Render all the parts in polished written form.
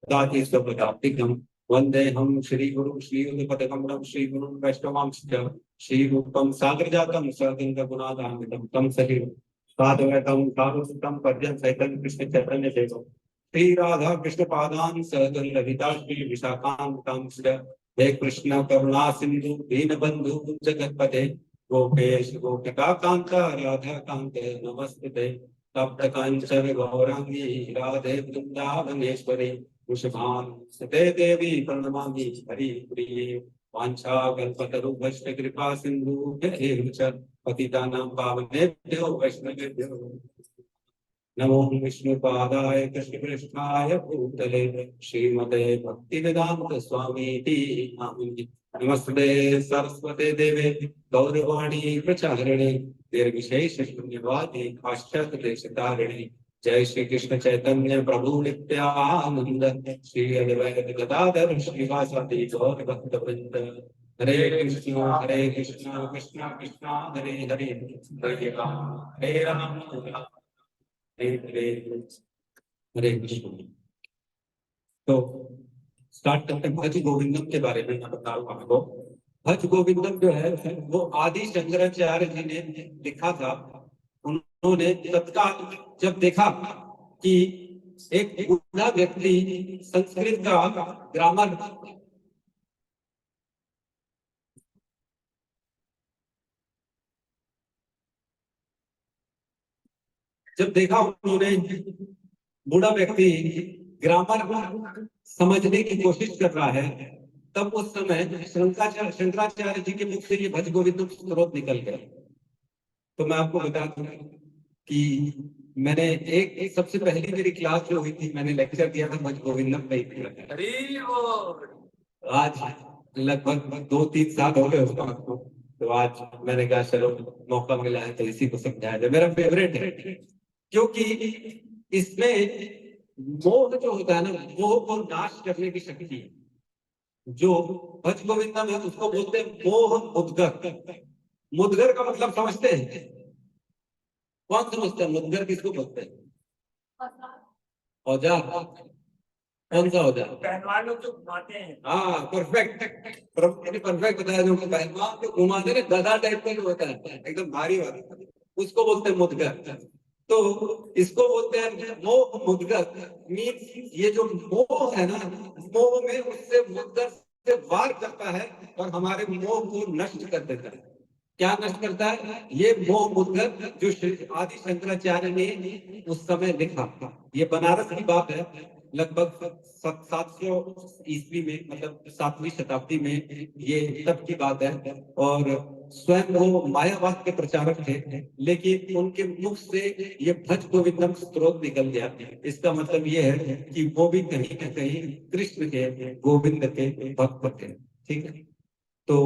दातिस्वपदाब्धिकं वन्देऽहं श्रीगुरुं श्रीयुतपदकमलं श्रीगुरुं वैष्णवांश्च श्रीरूपं सागरजातं सगुणाधान्वितं तं सहितं साधुवैतं साधुसुतं पद्यं सहितं कृष्णचैतन्यदेवं श्रीराधा कृष्णपादान् सगणललिता श्रीविशाखान्वितांश्च हे कृष्ण करुणा सिन्धु दीनबन्धु जगत्पते गोपेश गोपिकान्त राधा कान्त नमस्ते तप्त कांचन गौरांगी राधे वृंदावनेश्वरी वृषभानुसुते देवी प्रणमामि हरिप्रिये वाञ्छाकल्पतरुभ्यश्च कृपा सिन्धुभ्यः च पतितानां पावनेभ्यो वैष्णवेभ्यो नमो विष्णुपादाय कृष्णपृष्ठाय भूतले श्रीमते भक्तिवेदांत स्वामीति नामिने नमस्ते सरस्वते देवे गौरवाणी प्रचारिणे निर्विशेष शून्यवादी पाश्चात्य देशतारिणे जय श्री कृष्ण चैतन्य प्रभु नित्यानंद श्री अद्वैत गदाधर श्रीवासादि गौर भक्त वृंद हरे कृष्ण कृष्ण कृष्ण हरे हरे हरे राम हरे राम हरे हरे कृष्ण। तो स्टार्ट करते हैं भज गोविंदम के बारे में। मैं बता रहा हूँ आपको। भज गोविंदम जो है वो आदि शंकराचार्य जी ने लिखा था। उन्होंने तत्काल जब देखा कि एक बूढ़ा व्यक्ति संस्कृत का ग्रामर जब देखा उन्होंने बूढ़ा व्यक्ति ग्रामर समझने की कोशिश कर रहा है, तब उस समय शंकराचार्य जी के मुख से ये भज गोविंदम स्त्रोत निकल गया। तो मैं आपको बता दूं कि मैंने एक सबसे पहली मेरी क्लास जो हुई थी, मैंने लेक्चर दिया था भज गोविंदम पे ही। आज लगभग 2-3 साल हो गए उसको आपको। तो आज मैंने कहा चलो मौका मिला है तो इसी को समझाया जाए। मेरा फेवरेट है क्योंकि इसमें मोह जो होता है ना, मोह को नाश करने की शक्ति है। जो भज गोविंदम है उसको बोलते हैं मोह मुदगर। मुदगर का मतलब समझते हैं? कौन समझता है मुदगर किसको बोलते हैं? औजार। कौन सा औजार? पहलवान लोग जो घुमाते हैं। हाँ परफेक्ट, परफेक्ट बताया। जो पहलवान जो घुमाते हैं गदा टाइप का जो होता है एकदम भारी वाला, उसको बोलते हैं मुदगर। तो इसको बोलते हैं मोह मुदगर। मीन्स ये जो मोह है ना, मोह में उससे मुदगर से वार करता है और हमारे मोह को नष्ट कर देता है। क्या नष्ट करता है? ये मोह मुदगर जो आदि शंकराचार्य ने उस समय लिखा। ये बनारस की बात है। लगभग 700 ईस्वी में, मतलब 7वीं शताब्दी में ये तब की बात है। और स्वयं वो मायावाद के प्रचारक थे, लेकिन उनके मुख से ये भज गोविंदम स्तोत्र निकल गया। इसका मतलब ये है कि वो भी कहीं ना कहीं कृष्ण के, गोविंद के भक्त थे। ठीक है। तो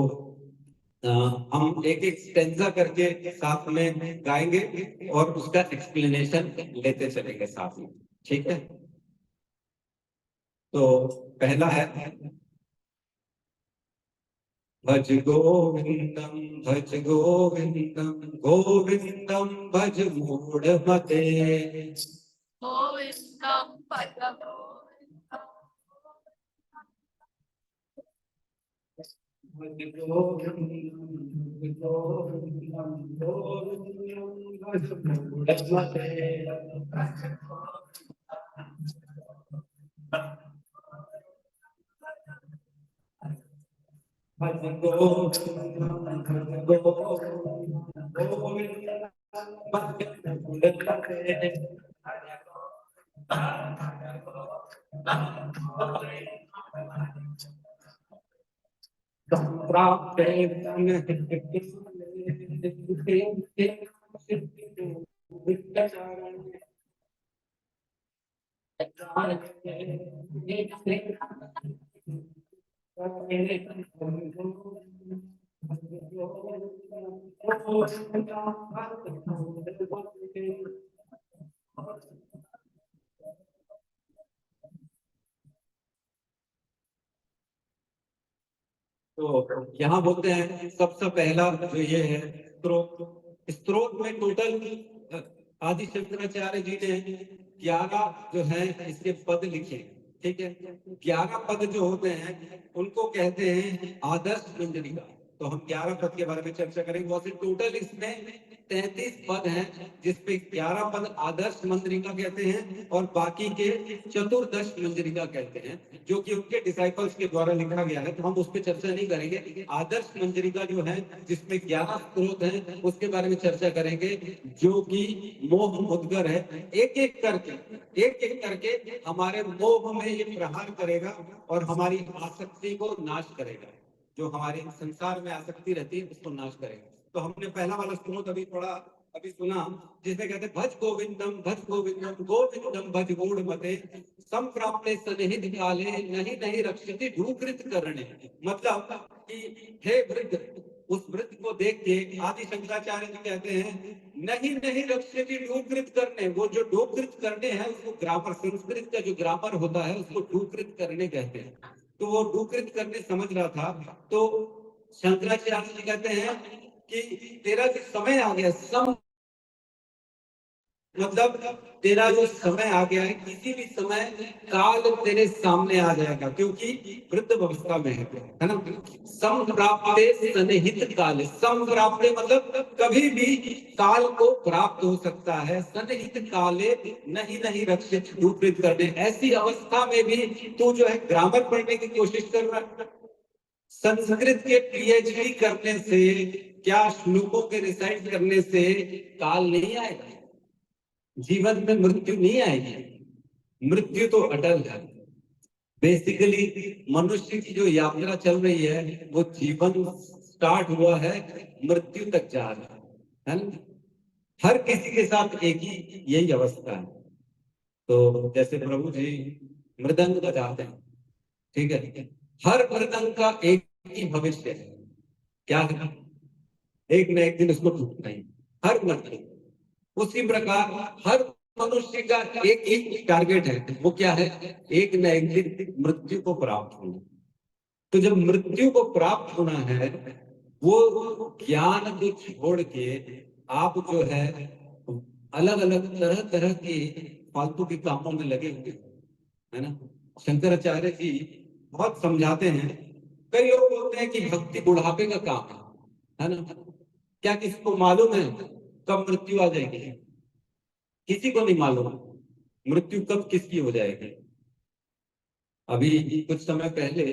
हम एक एक स्टेंजा करके साथ में गाएंगे और उसका एक्सप्लेनेशन लेते चलेंगे साथ में। ठीक है। तो पहला है भज गोविंदम भज गोविंदम गोविंदम भज मूढ़मते गोविंदम भज तो यहाँ बोलते हैं सबसे पहला जो ये है स्त्रोत। स्त्रोत में टोटल आदि शंकराचार्य जी ने 11 जो है इसके पद लिखे। ठीक है। 11 पद जो होते हैं उनको कहते हैं आदर्श मंजरी का। तो हम 11 पद के बारे में चर्चा करेंगे। वैसे टोटल इसमें 33 पद हैं, जिसपे 11 पद आदर्श मंजरिका कहते हैं और बाकी के चतुर्दश मंजरिका कहते हैं, जो कि उनके डिसाइपल्स के द्वारा लिखा गया है। तो हम उस पर चर्चा नहीं करेंगे। आदर्श मंजरिका जो है, जिसमें 11 स्त्रोत हैं, उसके बारे में चर्चा करेंगे, जो कि मोह मुद्गर है। एक एक करके हमारे मोह में ये प्रहार करेगा और हमारी आसक्ति को नाश करेगा। जो हमारे संसार में आसक्ति रहती है उसको नाश करेगा। तो हमने पहला वाला स्त्रोत अभी सुना, जिसमें कहते भज गोविंदम गोविंदम भज गूढ़ मते संप्राप्ते सनिहित काले नहीं नहीं रक्षति ढूकृत करणे। मतलब कि हे वृद्ध, उस वृद्ध को देख के आदि शंकराचार्य जी कहते हैं नहीं नहीं रक्षति ढूकृत करने। वो जो ढूकृत करने हैं उसको ग्रामर, संस्कृत का जो ग्रामर होता है उसको ढूकृत करने कहते हैं। तो वो ढूकृत करने समझ रहा था। तो शंकराचार्य जी कहते हैं कि तेरा जो समय आ गया, मतलब तेरा जो समय आ गया है, किसी भी समय काल तेरे सामने आ जाएगा, क्योंकि वृद्ध अवस्था में है ना। संप्राप्ते सनिहित काल, संप्राप्ते मतलब कभी भी काल को प्राप्त हो सकता है। सनिहित काले नहीं नहीं रक्षित ढूकृत करने, ऐसी अवस्था में भी तू जो है ग्रामर पढ़ने की कोशिश कर रहा है। संस्कृत के पीएचडी करने से, क्या श्लोकों के रिसाइट करने से काल नहीं आएगा? जीवन में मृत्यु नहीं आएगी। मृत्यु तो अटल है। बेसिकली मनुष्य की जो यात्रा चल रही है वो जीवन स्टार्ट हुआ है, मृत्यु तक जा रहा है ना। हर किसी के साथ एक ही यही अवस्था है। तो जैसे प्रभु जी मृदंग बजाते हैं, ठीक है, हर मृदंग का एक ही भविष्य है। क्या है? एक न एक दिन उसको टूटना ही, हर मृदंग। उसी प्रकार हर मनुष्य का एक ही टारगेट है, वो क्या है? एक न एक दिन मृत्यु को प्राप्त होना। तो जब मृत्यु को प्राप्त होना है, वो ज्ञान को छोड़ के आप जो है अलग अलग तरह तरह की फालतू के कामों में लगे हुए है ना। शंकराचार्य जी बहुत समझाते हैं। कई लोग बोलते हैं कि भक्ति बुढ़ापे का काम है ना। क्या किसी को मालूम है कब मृत्यु आ जाएगी? किसी को नहीं मालूम मृत्यु कब किसकी हो जाएगी। अभी कुछ समय पहले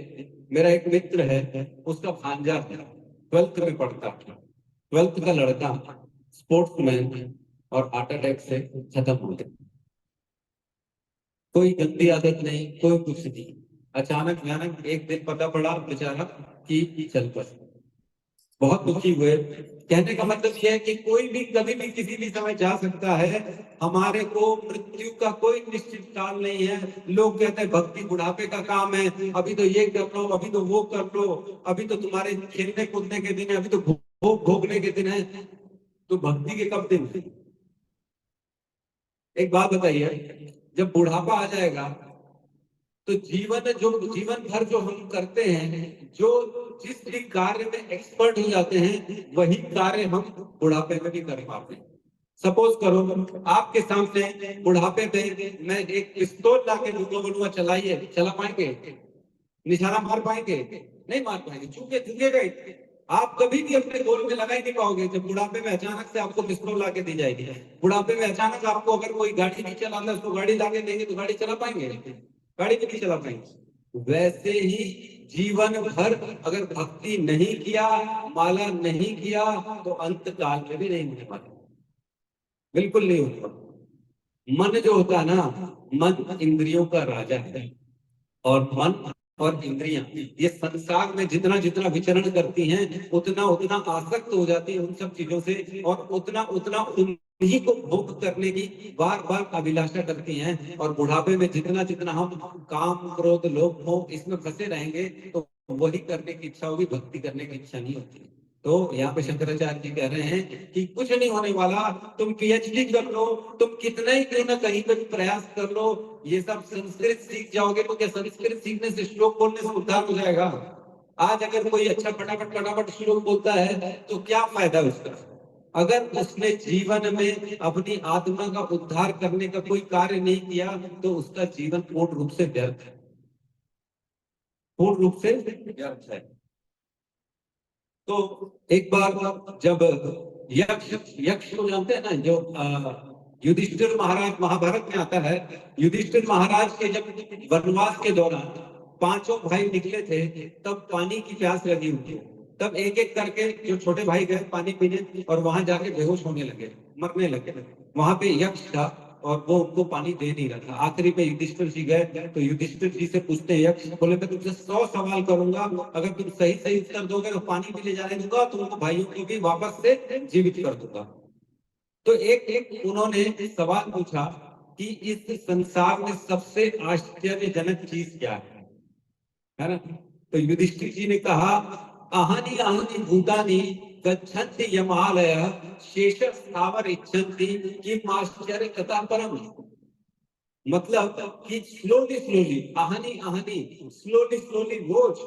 मेरा एक मित्र है, उसका भांजा था, 12th में पढ़ता था। 12th का लड़का, स्पोर्ट्समैन, और हार्ट अटैक से खत्म हो गया। कोई गंदी आदत नहीं, कोई कुछ नहीं। अचानक अचानक एक दिन पता पड़ा बेचारा कि चल बस। बहुत दुखी हुए। कहने का मतलब यह है कि कोई भी कभी भी किसी भी समय जा सकता है। हमारे को मृत्यु का कोई निश्चित काल नहीं है। लोग कहते हैं भक्ति बुढ़ापे का काम है, अभी तो ये कर लो, अभी तो वो कर लो, अभी तो तुम्हारे खेलने कूदने के दिन है, अभी तो भोग भोगने के दिन है। तो भक्ति के कब दिन? एक बात बताइए, जब बुढ़ापा आ जाएगा तो जीवन भर जो हम करते हैं, जो जिस भी कार्य में एक्सपर्ट हो जाते हैं, वही कार्य हम बुढ़ापे में भी कर पाते हैं। सपोज करो आपके सामने बुढ़ापे पे मैं एक पिस्तौल ला के बोलूंगा चलाइए, चला पाएंगे? निशाना मार पाएंगे? नहीं मार पाएंगे, झुकेगा ही। आप कभी भी अपने गोल में लगा ही नहीं पाओगे। जब बुढ़ापे में अचानक से आपको पिस्तौल ला के दी जाएगी, बुढ़ापे में अचानक आपको अगर कोई गाड़ी नहीं चलाना उसको गाड़ी ला के देंगे, तो गाड़ी चला पाएंगे? गाड़ी भी नहीं चला पाएंगे। वैसे ही जीवन भर अगर भक्ति नहीं किया, माला नहीं किया, तो अंत काल में भी नहीं होने वाला, बिल्कुल नहीं होगा। मन जो होता है ना, मन इंद्रियों का राजा है। और मन और इंद्रियां ये संसार में जितना जितना विचरण करती हैं, उतना उतना आसक्त हो जाती है उन सब चीजों से, और उतना उतना उन्हीं को भोग करने की बार बार अभिलाषा करती हैं। और बुढ़ापे में जितना जितना हम काम क्रोध लोभ मोह इसमें फंसे रहेंगे, तो वही करने की इच्छा होगी, भक्ति करने की इच्छा नहीं होती। तो यहाँ पे शंकराचार्य जी कह रहे हैं कि कुछ नहीं होने वाला, तुम पीएचडी कर लो, तुम कितना ही क्यों ना कहीं पे भी प्रयास कर लो, ये सब संस्कृत सीख जाओगे तो क्या संस्कृत सीखने से श्लोक बोलने से उद्धार हो जाएगा? आज अगर कोई अच्छा फटाफट फटाफट श्लोक बोलता है तो क्या फायदा उसका? अगर उसने जीवन में अपनी आत्मा का उद्धार करने का कोई कार्य नहीं किया, तो उसका जीवन पूर्ण रूप से व्यर्थ है। पूर्ण रूप से व्यर्थ है। तो एक बार जब यक्ष यक्ष को जानते हैं ना, जो युधिष्ठिर महाराज, महाभारत में आता है, युधिष्ठिर महाराज के जब वनवास के दौरान पांचों भाई निकले थे, तब पानी की प्यास लगी उनको। तब एक एक करके जो छोटे भाई गए पानी पीने, और वहां जाके बेहोश होने लगे, मरने लगे। वहां पे यक्ष था और वो उनको पानी दे नहीं रहा था। आखिरी पे युधिष्ठिर जी गए, तो युधिष्ठिर जी से पूछते यक्ष, बोले मैं तुमसे 100 सवाल करूंगा, अगर तुम सही सही उत्तर दोगे तो पानी भी ले जाने दूंगा, तुमको भाइयों को भी वापस से जीवित कर दूंगा। तो एक एक उन्होंने सवाल पूछा कि इस संसार में सबसे आश्चर्यजनक चीज क्या है ना? तो युधिष्ठिर जी ने कहा, अहनि अहनि भूतानि गच्छन्ति यमालय शेष स्थावर इच्छन्ति किम आश्चर्य तथा परम। मतलब कि स्लोली स्लोली, अहनि अहनि, स्लोली स्लोली रोज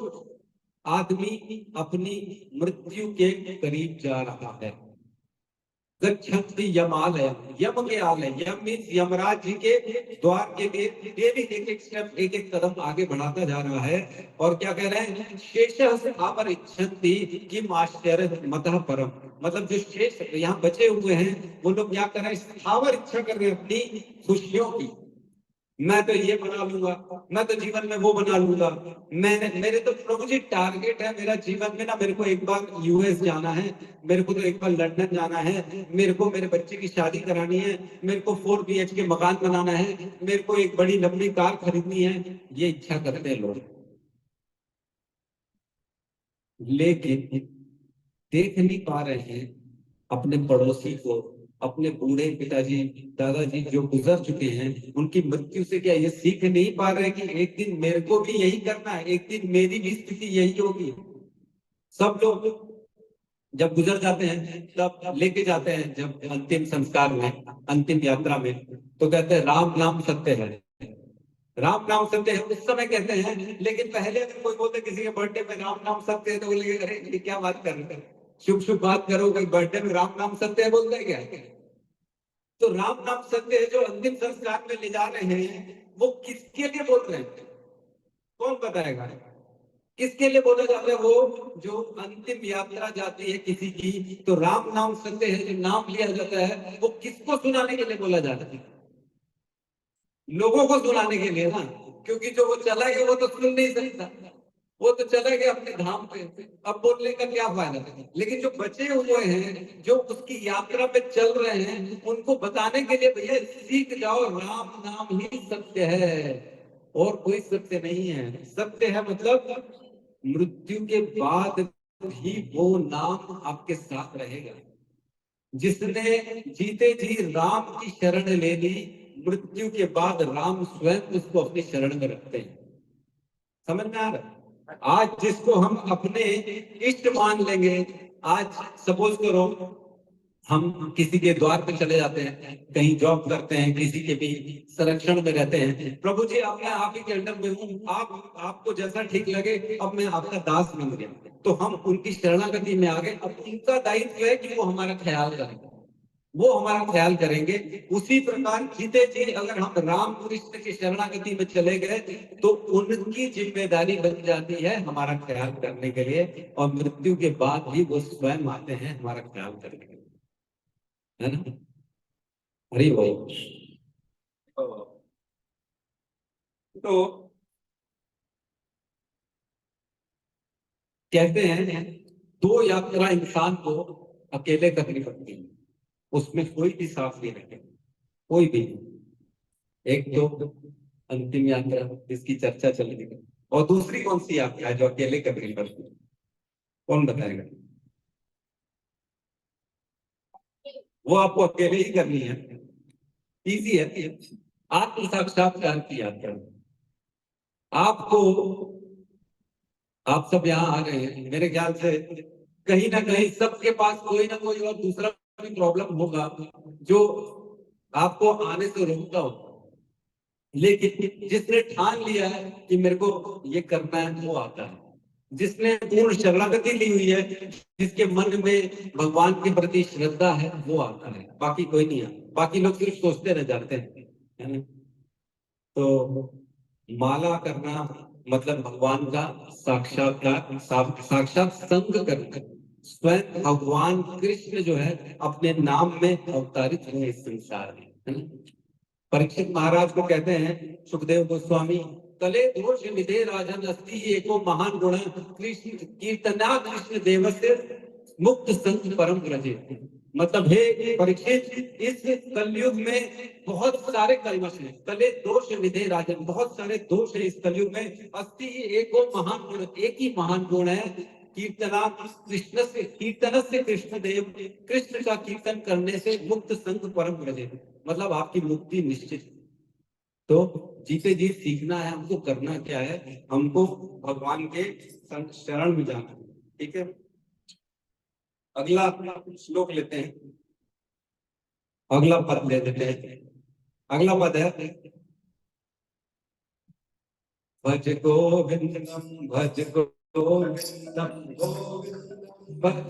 आदमी अपनी मृत्यु के करीब जा रहा है। गच्छन्ति यमालय, यम के आलय, यम मीन्स यमराज जी के द्वार के लिए डेली एक एक स्टेप, एक एक कदम आगे बढ़ाता जा रहा है। और क्या कह रहे हैं, शेषः स्थावर इच्छन्ति किम आश्चर्य मतः परम। मतलब जो शेष यहाँ बचे हुए हैं, वो लोग क्या कर रहे हैं, स्थावर इच्छा कर रहे हैं अपनी खुशियों की। मैं तो ये बना लूंगा, मैं तो जीवन में वो बना लूंगा, मैंने मेरे तो प्रभु जी टारगेट है मेरा जीवन में ना, मेरे को एक बार यूएस जाना है, मेरे को तो एक बार लंदन जाना है, मेरे को मेरे बच्चे की शादी करानी है, मेरे को 4 BHK मकान बनाना है, मेरे को एक बड़ी लंबी कार खरीदनी है। ये इच्छा करते हैं लोग, लेकिन देख नहीं पा रहे हैं अपने पड़ोसी को, अपने बूढ़े पिताजी दादाजी जो गुजर चुके हैं, उनकी मृत्यु से क्या ये सीख नहीं पा रहे कि एक दिन मेरे को भी यही करना है, एक दिन मेरी भी स्थिति यही होगी। सब लोग जब गुजर जाते हैं तब लेके जाते हैं, जब अंतिम संस्कार में, अंतिम यात्रा में, तो कहते हैं राम नाम सत्य है, राम नाम सत्य है, उस समय कहते हैं। लेकिन पहले अगर कोई बोलते किसी के बर्थडे में राम नाम सत्य है, तो बोले अरे ये क्या बात कर रहे हैं, शुभ शुभ बात करो, कोई बर्थडे में राम नाम सत्य है बोलते हैं क्या? तो राम नाम सत्य है जो अंतिम संस्कार में ले जा रहे हैं, वो किसके लिए बोल रहे हैं, कौन बताएगा? किसके लिए बोला जाता है? वो जो अंतिम यात्रा जाती है किसी की, तो राम नाम सत्य है जो नाम लिया जाता है, वो किसको सुनाने के लिए बोला जाता है? लोगों को सुनाने के लिए ना, क्योंकि जो वो चला गया वो तो सुन नहीं सकता, वो तो चला गया अपने धाम पे, अब बोलने का क्या फायदा? लेकिन जो बचे हुए हैं, जो उसकी यात्रा पे चल रहे हैं, उनको बताने के लिए भैया सीख जाओ, राम नाम ही सत्य है और कोई सत्य नहीं है। सत्य है मतलब मृत्यु के बाद भी वो नाम आपके साथ रहेगा। जिसने जीते जी राम की शरण ले ली, मृत्यु के बाद राम स्वयं उसको अपनी शरण में रखते हैं। समझ में आ रहा है? आज जिसको हम अपने इष्ट मान लेंगे, आज सपोज करो हम किसी के द्वार पे चले जाते हैं, कहीं जॉब करते हैं, किसी के भी संरक्षण में रहते हैं, प्रभु जी अब मैं आप ही के अंडर में हूँ, आप आपको जैसा ठीक लगे, अब मैं आपका दास बन गया, तो हम उनकी शरणागति में आ गए। अब उनका दायित्व है कि वो हमारा ख्याल करें, वो हमारा ख्याल करेंगे। उसी प्रकार जीते जी अगर हम राम कृष्ण की शरणागति में चले गए, तो उनकी जिम्मेदारी बन जाती है हमारा ख्याल करने के लिए, और मृत्यु के बाद भी वो स्वयं आते हैं हमारा ख्याल करने के लिए, है ना? हरि बोल। तो कहते हैं दो यात्रा इंसान को अकेले करनी पड़ती है, उसमें कोई भी साथ नहीं रखे, कोई भी। एक तो अंतिम यात्रा जिसकी चर्चा चल रही है, और दूसरी कौन सी यात्रा है जो अकेले करनी पड़ती है? कौन बताएगा? वो आपको अकेले ही करनी है, इजी है। आत्म साक्षात्कार की यात्रा आपको, आप सब यहाँ आ रहे हैं, मेरे ख्याल से कहीं ना कहीं सबके पास कोई ना कोई और दूसरा भी प्रॉब्लम होगा जो आपको आने से रोकता हो। लेकिन जिसने ठान लिया है कि मेरे को ये करना है, वो आता है। जिसने पूर्ण शरणागति ली हुई है, जिसके मन में भगवान के प्रति श्रद्धा है, वो आता है, बाकी कोई नहीं आता। बाकी लोग सिर्फ सोचते रह जाते हैं, है ना? तो माला करना मतलब भगवान का साक्षात्कार, साक्षात संग करना। स्वयं भगवान कृष्ण जो है अपने नाम में अवतारित हुए इस संसार में, है ना। परीक्षित महाराज को कहते हैं सुखदेव गोस्वामी, कले दोष निधे राजन अस्ति एको महान गुण कृष्ण कीर्तना कृष्ण देवस्य मुक्त संत परम ब्रजे। मतलब हे परीक्षित, इस कलयुग में बहुत सारे कलमश हैं, कले दोष निधे राजन, बहुत सारे दोष है इस कलयुग में। अस्ति एको महान गुण, एक ही महान गुण है, कीर्तना कृष्ण से, कीर्तन से कृष्ण देव, कृष्ण का कीर्तन करने से मुक्त संत परम ब्रजे, मतलब आपकी मुक्ति निश्चित है। तो जीते जी सीखना है हमको, करना क्या है, हमको भगवान के शरण में जाना है। ठीक है, अगला श्लोक लेते हैं, अगला पद ले लेते हैं। अगला पद है, भज गोविंदम भज गोविंदम भज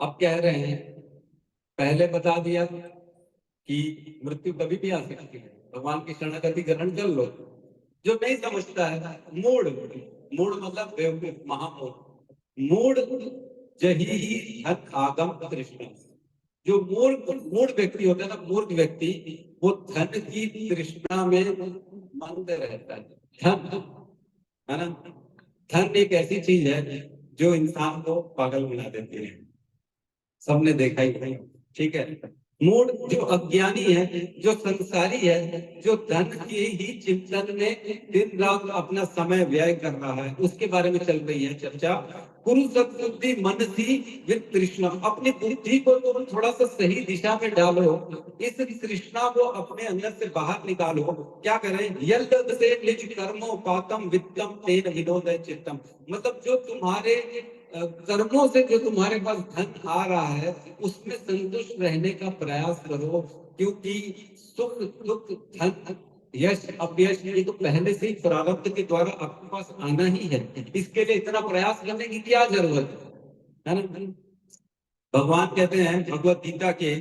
अब कह रहे हैं, पहले बता दिया कि मृत्यु कभी भी आ सकती है, भगवान की शरणागति ग्रहण कर लो। जो नहीं समझता है, मूड, मूड मतलब बेवकूफ, महामूढ़, मूड जही ही धन आगम तृष्णा। जो मूर्ख मूर्ख व्यक्ति होता है ना, मूर्ख व्यक्ति, वो धन की तृष्णा में मंद रहता है। धन, है ना, धन एक ऐसी चीज है जो इंसान को पागल बना देती है, सबने देखा ही नहीं। ठीक है, मूड जो अज्ञानी है, जो संसारी है, जो धन के ही चिंतन में दिन रात अपना समय व्यय कर रहा है, उसके बारे में चल रही है चर्चा। गुरु सत्बुद्धि मन सी विद तृष्णा, अपनी बुद्धि को तुम थोड़ा सा सही दिशा में डालो, इस तृष्णा को अपने अंदर से बाहर निकालो। क्या करें, यल्द से निज कर्मो पातम वित्तम तेन विनोदय चित्तम, मतलब जो तुम्हारे कर्मों से जो तुम्हारे पास धन आ रहा है उसमें संतुष्ट रहने का प्रयास करो, क्योंकि सुख दुख धन यश अपयश ये तो पहले से ही प्रारब्ध के द्वारा आपके पास आना ही है, इसके लिए इतना प्रयास करने की क्या जरूरत है ना। भगवान कहते हैं भगवत गीता के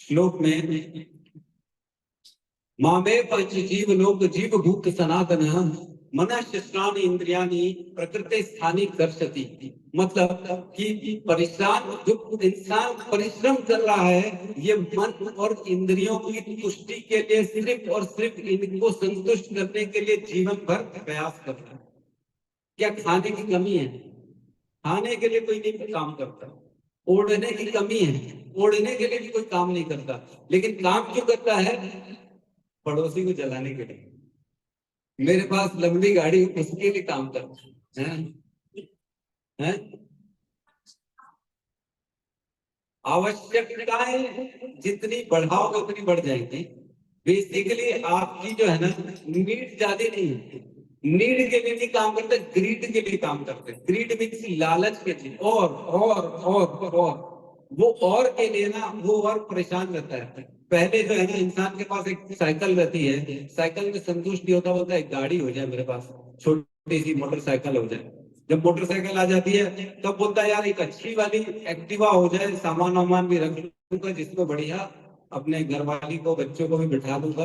श्लोक में, मामे पंच जीव लोक जीव भूत सनातन मनश्राणी इंद्रियाणी प्रकृति स्थानी दर्शति, मतलब कि परिश्रम, जो इंसान परिश्रम कर रहा है, ये मन और इंद्रियों की तुष्टि के लिए सिर्फ और सिर्फ इनको संतुष्ट करने के लिए जीवन भर प्रयास कर रहा है। क्या खाने की कमी है? खाने के लिए कोई नहीं काम करता। ओढ़ने की कमी है, ओढ़ने के लिए भी कोई काम नहीं करता, लेकिन काम क्यों करता है? पड़ोसी को जलाने के लिए। मेरे पास लंबी गाड़ी, उसके लिए काम करता है। आवश्यकताएं जितनी बढ़ाओगे उतनी बढ़ जाएंगी। बेसिकली आपकी जो है ना, नीड ज्यादा नहीं है, नीड के लिए नहीं काम करते, ग्रीड के लिए काम करते। ग्रीड मीन्स लालच के लिए, और वो और के लिए ना, वो और परेशान रहता है। पहले जो है ना, इंसान के पास एक साइकिल रहती है, साइकिल में संतुष्ट नहीं होता, बोलता है गाड़ी हो जाए मेरे पास, छोटी सी मोटरसाइकिल हो जाए। जब मोटरसाइकिल आ जाती है तब बोलता है यार एक अच्छी वाली एक्टिवा हो जाए, सामान वामान भी रख लूंगा जिसमें बढ़िया अपने घर वाली को बच्चों को भी बिठा दूंगा।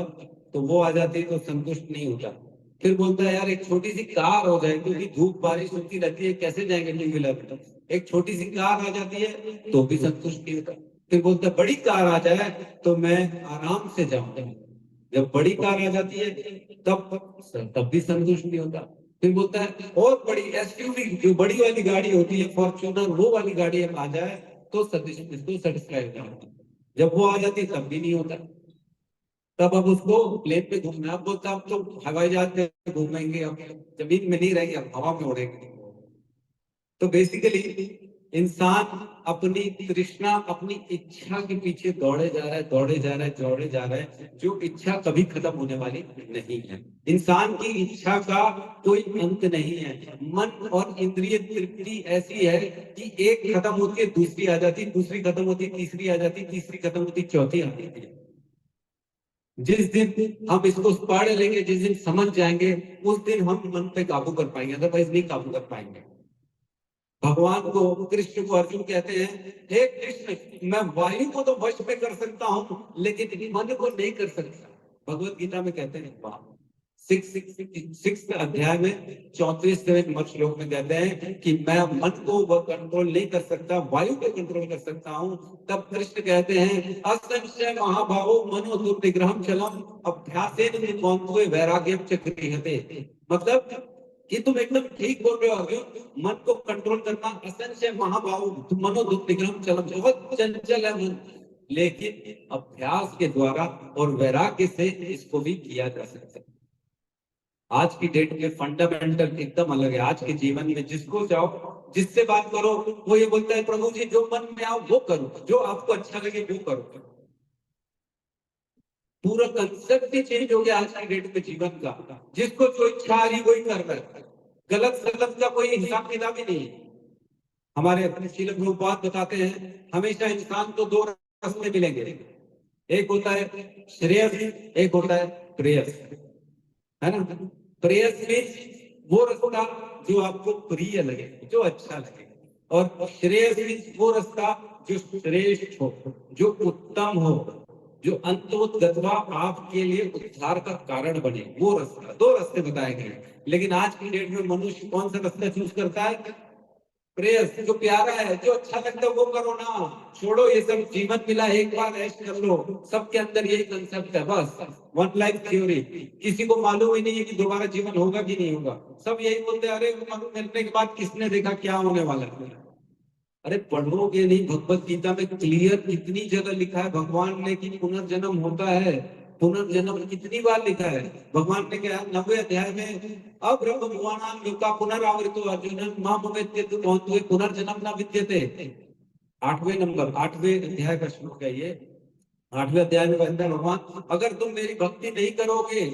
तो वो आ जाती है तो संतुष्ट नहीं होता। फिर बोलता है यार एक छोटी सी कार हो जाए, क्योंकि धूप बारिश होती रहती है, कैसे जाएंगे टू व्हीलर पे। एक छोटी सी कार आ जाती है तो भी संतुष्ट नहीं होता। फिर बोलता है बड़ी कार आ जाए तो मैं आराम से जाऊंगा। जब बड़ी कार आ जाती है तब तब भी संतुष्ट नहीं होता। फिर बोलता है और बड़ी एसयूवी, जो बड़ी वाली गाड़ी होती है फॉर्च्यूनर, वो वाली गाड़ी आ जाए तो सेटिस्फाई होता है। जब वो आ जाती तब भी नहीं होता। तब अब उसको प्लेन पे घूमना, अब बोलता अब तो हवाई जहाज पे घूमेंगे, अब जमीन में नहीं रहेंगे, अब हवा में उड़ेंगे। तो बेसिकली इंसान अपनी तृष्णा, अपनी इच्छा के पीछे दौड़े जा रहा है, दौड़े जा रहा है, दौड़े जा रहा है, जो इच्छा कभी खत्म होने वाली नहीं है। इंसान की इच्छा का कोई अंत नहीं है। मन और इंद्रिय तृप्ति ऐसी है कि एक खत्म होती है दूसरी आ जाती, दूसरी खत्म होती तीसरी आ जाती, तीसरी खत्म होती चौथी आती है। जिस दिन हम इसको पढ़ लेंगे, जिस दिन समझ जाएंगे, उस दिन हम मन पे काबू कर पाएंगे, अदरवाइज नहीं काबू कर पाएंगे। भगवान को, कृष्ण को अर्जुन कहते हैं, हे कृष्ण, मैं वायु को तो वश में कर सकता हूं लेकिन मन को नहीं कर सकता। भगवत गीता में कहते हैं, वाह, सिक्स अध्याय में 34वें श्लोक में कहते हैं कि मैं मन को वह कंट्रोल नहीं कर सकता, वायु को कंट्रोल कर सकता हूं। तब कृष्ण कहते हैं, असंशय महाभावो मनो दुर्निग्रहम चलम अभ्यासेन निबोधते वैराग्यम च गृह्यते। मतलब कि तुम एकदम ठीक बोल रहे हो अर्जुन, मन को कंट्रोल करना असंशय महाभाव मनो दुर्निग्रहम चलम, बहुत चंचल है मन, लेकिन अभ्यास के द्वारा और वैराग्य से इसको भी किया जा सकता है। आज की डेट में फंडामेंटल एकदम अलग है। आज के जीवन में जिसको चाहो, जिससे बात करो, वो ये बोलता है, प्रभु जी जो मन में आओ वो करो, जो आपको अच्छा लगे वो करो। पूरा कंसेप्ट ही चेंज हो गया आज की डेट में जीवन का। जिसको जो इच्छा आ रही वही कर रहा है, गलत सलत का कोई हिसाब किताब ही नहीं है। हमारे अपने श्रील प्रभुपाद बताते हैं, हमेशा इंसान को दो रास्ते मिलेंगे, एक होता है श्रेयस, एक होता है प्रेयस, है ना। प्रेयस में वो रास्ता जो आपको प्रिय लगे, जो अच्छा लगे, और श्रेयस में वो रास्ता जो श्रेष्ठ हो, जो उत्तम हो, जो अंतोगत्वा आपके लिए उद्धार का कारण बने, वो रास्ता। दो रास्ते बताए गए, लेकिन आज की डेट में मनुष्य कौन सा रास्ता चूज करता है? प्रेयस, जो प्यारा है, जो अच्छा लगता है वो करो ना, छोड़ो ये सब, जीवन मिला एक बार, ऐश कर लो। सबके अंदर यही कंसेप्ट है, बस वन लाइफ थ्योरी। किसी को मालूम ही नहीं है कि दोबारा जीवन होगा कि नहीं होगा। सब यही बोलते हैं, अरे मरने के बाद किसने देखा क्या होने वाला है। अरे पढ़ोगे नहीं, भगवत गीता में क्लियर कितनी जगह लिखा है भगवान ने कि पुनर्जन्म होता है। पुनर्जन्म कितनी बार लिखा है भगवान ने, क्या 90 अध्याय में, अब ब्रह्म भुवनान लोका पुनरावृतो अर्जुन मां भवेत्येतु भवन्तु पुनर्जन्म न विद्यते। 8वें अध्याय का श्लोक है ये। 8वें अध्याय में कहते हैं भगवान, अगर तुम मेरी भक्ति नहीं करोगे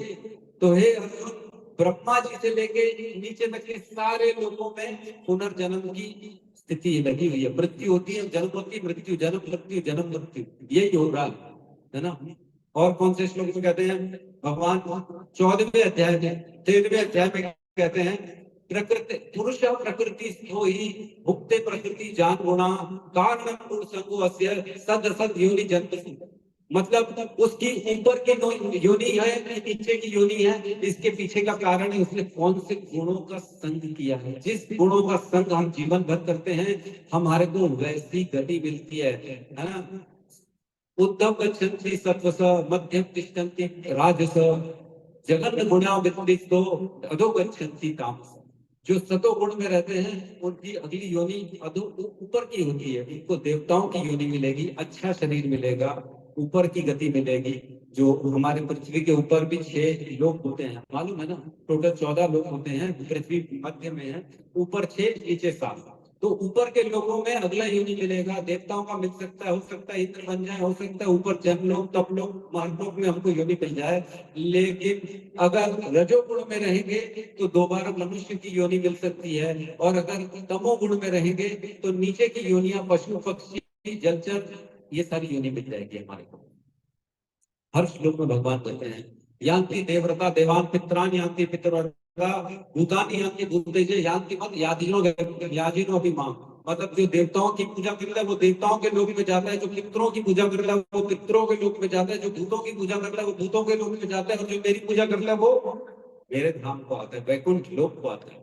तो हे अर्जुन, ब्रह्मा जी से लेके नीचे तक के सारे लोगों में पुनर्जन्म की स्थिति लगी हुई है। मृत्यु होती है, जन्म होती है, मृत्यु, जन्म मृत्यु, जन्म मृत्यु, यही हो रहा है ना। और कौन से श्लोक में कहते हैं भगवान? 14वें अध्याय में, 13वें अध्याय में कहते हैं, प्रकृति पुरुष प्रकृति स्थो ही भुक्ते प्रकृति जान गुणा कारण गुण संगो अस्य सद सद योनि जन्म। मतलब उसकी ऊपर की योनि है कि नीचे की योनि है, इसके पीछे का कारण है उसने कौन से गुणों का संग किया है। जिस गुणों का संग हम जीवन भर करते हैं, हमारे को वैसी गति मिलती है ना। उद्धव गच्छन्ति सत्वस मध्यम तिष्ठन्ति राजस जगन गुणा वित्तिस्तो अधो गच्छन्ति तामस। जो सतो गुण में रहते हैं उनकी अगली योनि अधो ऊपर की होती है, उनको देवताओं की योनि मिलेगी, अच्छा शरीर मिलेगा, ऊपर की गति मिलेगी। जो हमारे पृथ्वी के ऊपर भी 6 लोग होते हैं, मालूम है ना, टोटल 14 लोग होते हैं, पृथ्वी मध्य में है, ऊपर 6 नीचे 7। तो ऊपर के लोगों में अगला योनि मिलेगा, देवताओं का मिल सकता है, हो सकता है इंद्र बन जाए, हो सकता है ऊपर जन लोग, तप लोग, मानलोक में हमको योनि मिल जाए। लेकिन अगर रजोगुण में रहेंगे तो दोबारा मनुष्य की योनि मिल सकती है, और अगर तमोगुण में रहेंगे तो नीचे की योनियां पशु पक्षी जलचर, ये सारी योनि मिल जाएगी हमारे को। हर श्लोक में भगवान कहते हैं, यान्ति देवव्रता देवान पित्रान यान्ति पितरव्रता भूतानि यान्ति भूतेजे यान्ति मत याजिनो भी मां। मतलब जो देवताओं की पूजा करता है वो देवताओं के लोक में जाता है, जो पितरों की पूजा करता है वो पितरों के लोक में जाता है, जो भूतों की पूजा करता है वो भूतों के लोक में जाता है, और जो मेरी पूजा करता है वो मेरे धाम को आता है, वैकुंठ लोक को आता है।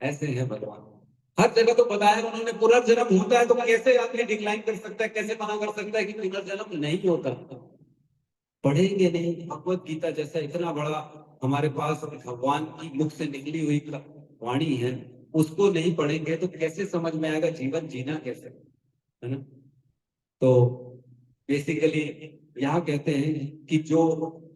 ऐसे है भगवान। हर जगह तो बताया उन्होंने पुनर्जन्म होता है, तो कैसे आदमी डिक्लाइन कर सकता है, कैसे मना कर सकता है कि पुनर्जन्म नहीं होता? पढ़ेंगे नहीं। भगवत गीता जैसा इतना बड़ा हमारे पास भगवान की मुख से निकली हुई वाणी है, उसको नहीं पढ़ेंगे तो कैसे समझ में आएगा जीवन जीना कैसे, है ना। तो बेसिकली यहाँ कहते हैं कि जो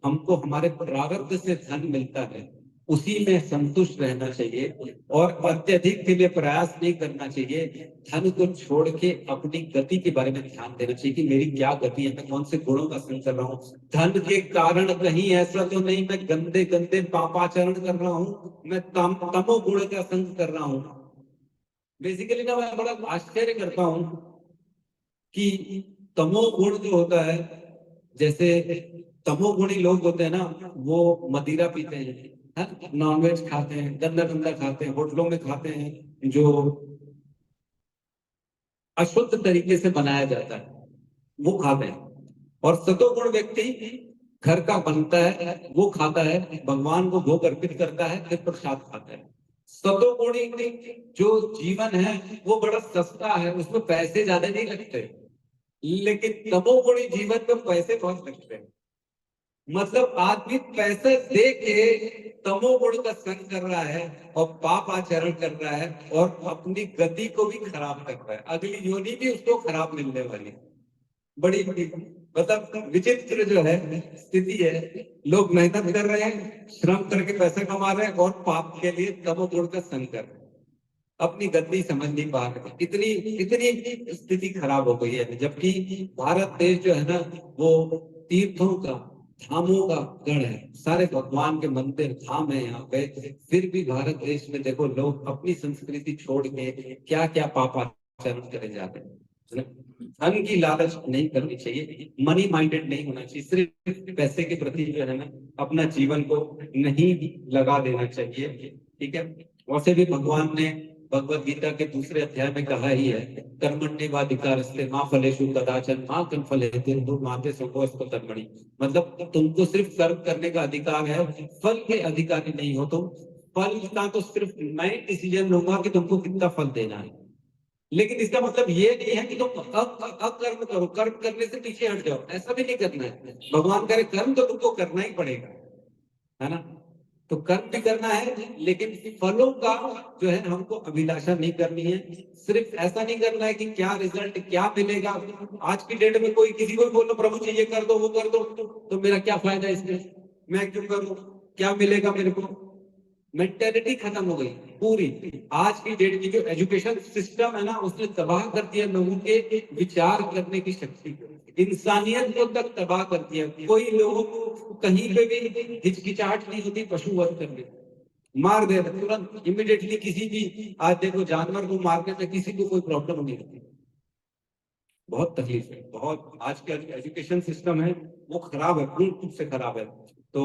हमको हमारे प्रारब्ध से धन मिलता है उसी में संतुष्ट रहना चाहिए और अत्यधिक के लिए प्रयास नहीं करना चाहिए। धन को छोड़ के अपनी गति के बारे में ध्यान देना चाहिए कि मेरी क्या गति है, मैं कौन से गुणों का संग कर रहा हूँ। धन के कारण कहीं ऐसा तो नहीं मैं गंदे गंदे पापाचरण कर रहा हूँ, मैं तमोगुण का संग कर रहा हूँ। बेसिकली ना मैं बड़ा आश्चर्य करता हूँ कि तमोगुण जो होता है, जैसे तमोगुणी लोग होते हैं ना, वो मदिरा पीते हैं, नॉनवेज खाते हैं, गंदा गंदा खाते हैं, होटलों में खाते हैं जो अशुद्ध तरीके से बनाया जाता है वो खाते हैं। और सतोगुण व्यक्ति घर का बनता है वो खाता है, भगवान को भोग अर्पित करता है, फिर प्रसाद खाता है। सतोगुणी जो जीवन है वो बड़ा सस्ता है, उसमें पैसे ज्यादा नहीं लगते, लेकिन तमोगुणी जीवन में पैसे बहुत लगते हैं। मतलब आदमी पैसे दे के तमोगुण का संग कर रहा है और पाप आचरण कर रहा है और अपनी गति को भी खराब कर रहा है, अगली योनि भी उसको खराब मिलने वाली। बड़ी मतलब विचित्र जो है स्थिति है। लोग मेहनत कर रहे हैं, श्रम करके पैसा कमा रहे हैं और पाप के लिए तमोगुण का संग कर रहे हैं, अपनी गति समझ नहीं पा रहे। इतनी इतनी स्थिति खराब हो गई है, जबकि भारत देश जो है ना वो तीर्थों का धामों का गढ़ है, सारे भगवान के मंदिर धाम है यहाँ पे, फिर भी भारत देश में देखो लोग अपनी संस्कृति छोड़ के क्या क्या पापाचरण करे जाते हैं। धन की लालच नहीं करनी चाहिए, मनी माइंडेड नहीं होना चाहिए, सिर्फ पैसे के प्रति जो है ना अपना जीवन को नहीं लगा देना चाहिए। ठीक है। वैसे भी भगवान ने भगवत गीता के दूसरे अध्याय में कहा ही है, कर्मण्येवाधिकारस्ते मा फलेषु कदाचन मा कर्मफलेषु मा ते संगोऽस्ते कर्मणि। मतलब तुमको सिर्फ कर्म करने का अधिकार है, फल के अधिकारी नहीं हो तुम। फल का तो सिर्फ मैं डिसीजन लूंगा कि तुमको कितना फल देना है, लेकिन इसका मतलब ये नहीं है कि तुम अकर्म करो, कर्म करने से पीछे हट जाओ, ऐसा भी नहीं करना है। भगवान करे कर्म तो तुमको करना ही पड़ेगा, है ना। तो कर्म भी करना है, लेकिन फलों का जो है हमको अभिलाषा नहीं करनी है। सिर्फ ऐसा नहीं करना है कि क्या रिजल्ट क्या मिलेगा। आज की डेट में कोई किसी को बोलो प्रभु जी ये कर दो वो कर दो, तो मेरा क्या फायदा इसमें, मैं क्यों करूं, क्या मिलेगा मेरे को। मेंटेलिटी खत्म हो गई पूरी। आज की डेट की जो एजुकेशन सिस्टम है ना उसने तबाह कर दिया लोगों के विचार करने की शक्ति, इंसानियत को तक तबाह कर दिया। कोई लोगों को कहीं पे भी हिचकिचाहट नहीं होती पशु वध करने, मार दे तुरंत इमिडिएटली। किसी भी आज देखो जानवर को मारने में किसी को कोई प्रॉब्लम नहीं होती। बहुत तकलीफ है, बहुत आज का एजुकेशन सिस्टम है वो खराब है, पूर्ण रूप से खराब है। तो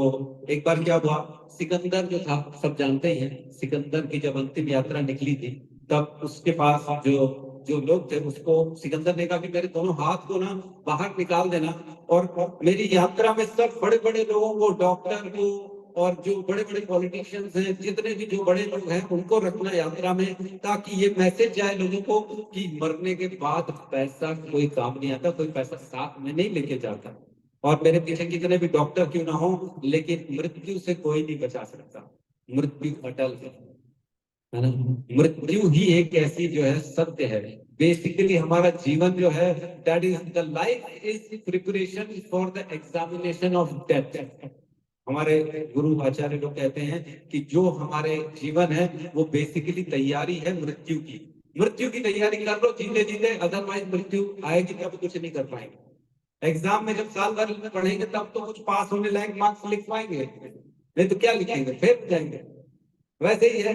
एक बार क्या हुआ, सिकंदर जो था सब जानते ही हैं, सिकंदर की जब अंतिम यात्रा निकली थी तब उसके पास जो जो लोग थे उसको सिकंदर ने कहा कि मेरे दोनों हाथ को ना बाहर निकाल देना और मेरी यात्रा में सब बड़े बड़े लोगों को, डॉक्टर को और जो बड़े बड़े पॉलिटिशियंस हैं, जितने भी जो बड़े लोग हैं उनको रखना यात्रा में, ताकि ये मैसेज जाए लोगों को कि मरने के बाद पैसा कोई काम नहीं आता, कोई पैसा साथ में नहीं लेके जाता। और मेरे पीछे कितने भी डॉक्टर क्यों ना हो, लेकिन मृत्यु से कोई नहीं बचा सकता, मृत्यु अटल है ना। मृत्यु ही एक ऐसी जो है सत्य है। बेसिकली हमारा जीवन जो है that is the life is preparation for the examination of death. हमारे गुरु आचार्य लोग कहते हैं कि जो हमारे जीवन है वो बेसिकली तैयारी है मृत्यु की। मृत्यु की तैयारी कर लो जीते जीते, अदरवाइज मृत्यु आएगी तब कुछ नहीं कर पाएंगे। एग्जाम में जब साल भर में पढ़ेंगे तब तो कुछ पास होने लायक मार्क्स लिख पाएंगे, नहीं तो क्या लिखेंगे, फेल जाएंगे। वैसे ही है,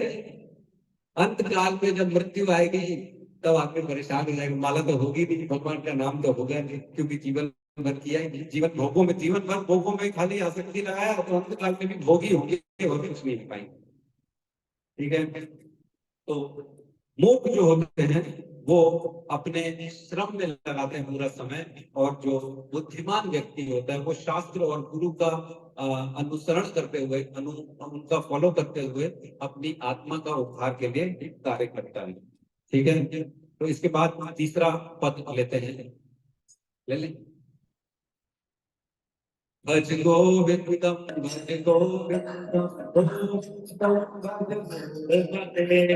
अंत काल में जब मृत्यु आएगी तब आदमी परेशान हो जाएगा। माला तो होगी नहीं, भगवान का नाम तो होगा नहीं, क्योंकि जीवन भर किया ही नहीं। जीवन भोगों में, जीवन भर भोगों में खाली आसक्ति लगाया तो अंत काल में भी भोगी होंगे और कुछ नहीं पाएंगे। ठीक है। तो मूर्ख जो होते हैं वो अपने श्रम में लगाते हैं पूरा समय, और जो बुद्धिमान व्यक्ति होता है वो शास्त्र और गुरु का अनुसरण करते हुए, उनका फॉलो करते हुए अपनी आत्मा का उद्धार के लिए कार्य करता है। ठीक है। तो इसके बाद तीसरा पद लेते हैं, ले लें। भज गोविंदम भज गोविंदम गोविंदम भज गोविंदम।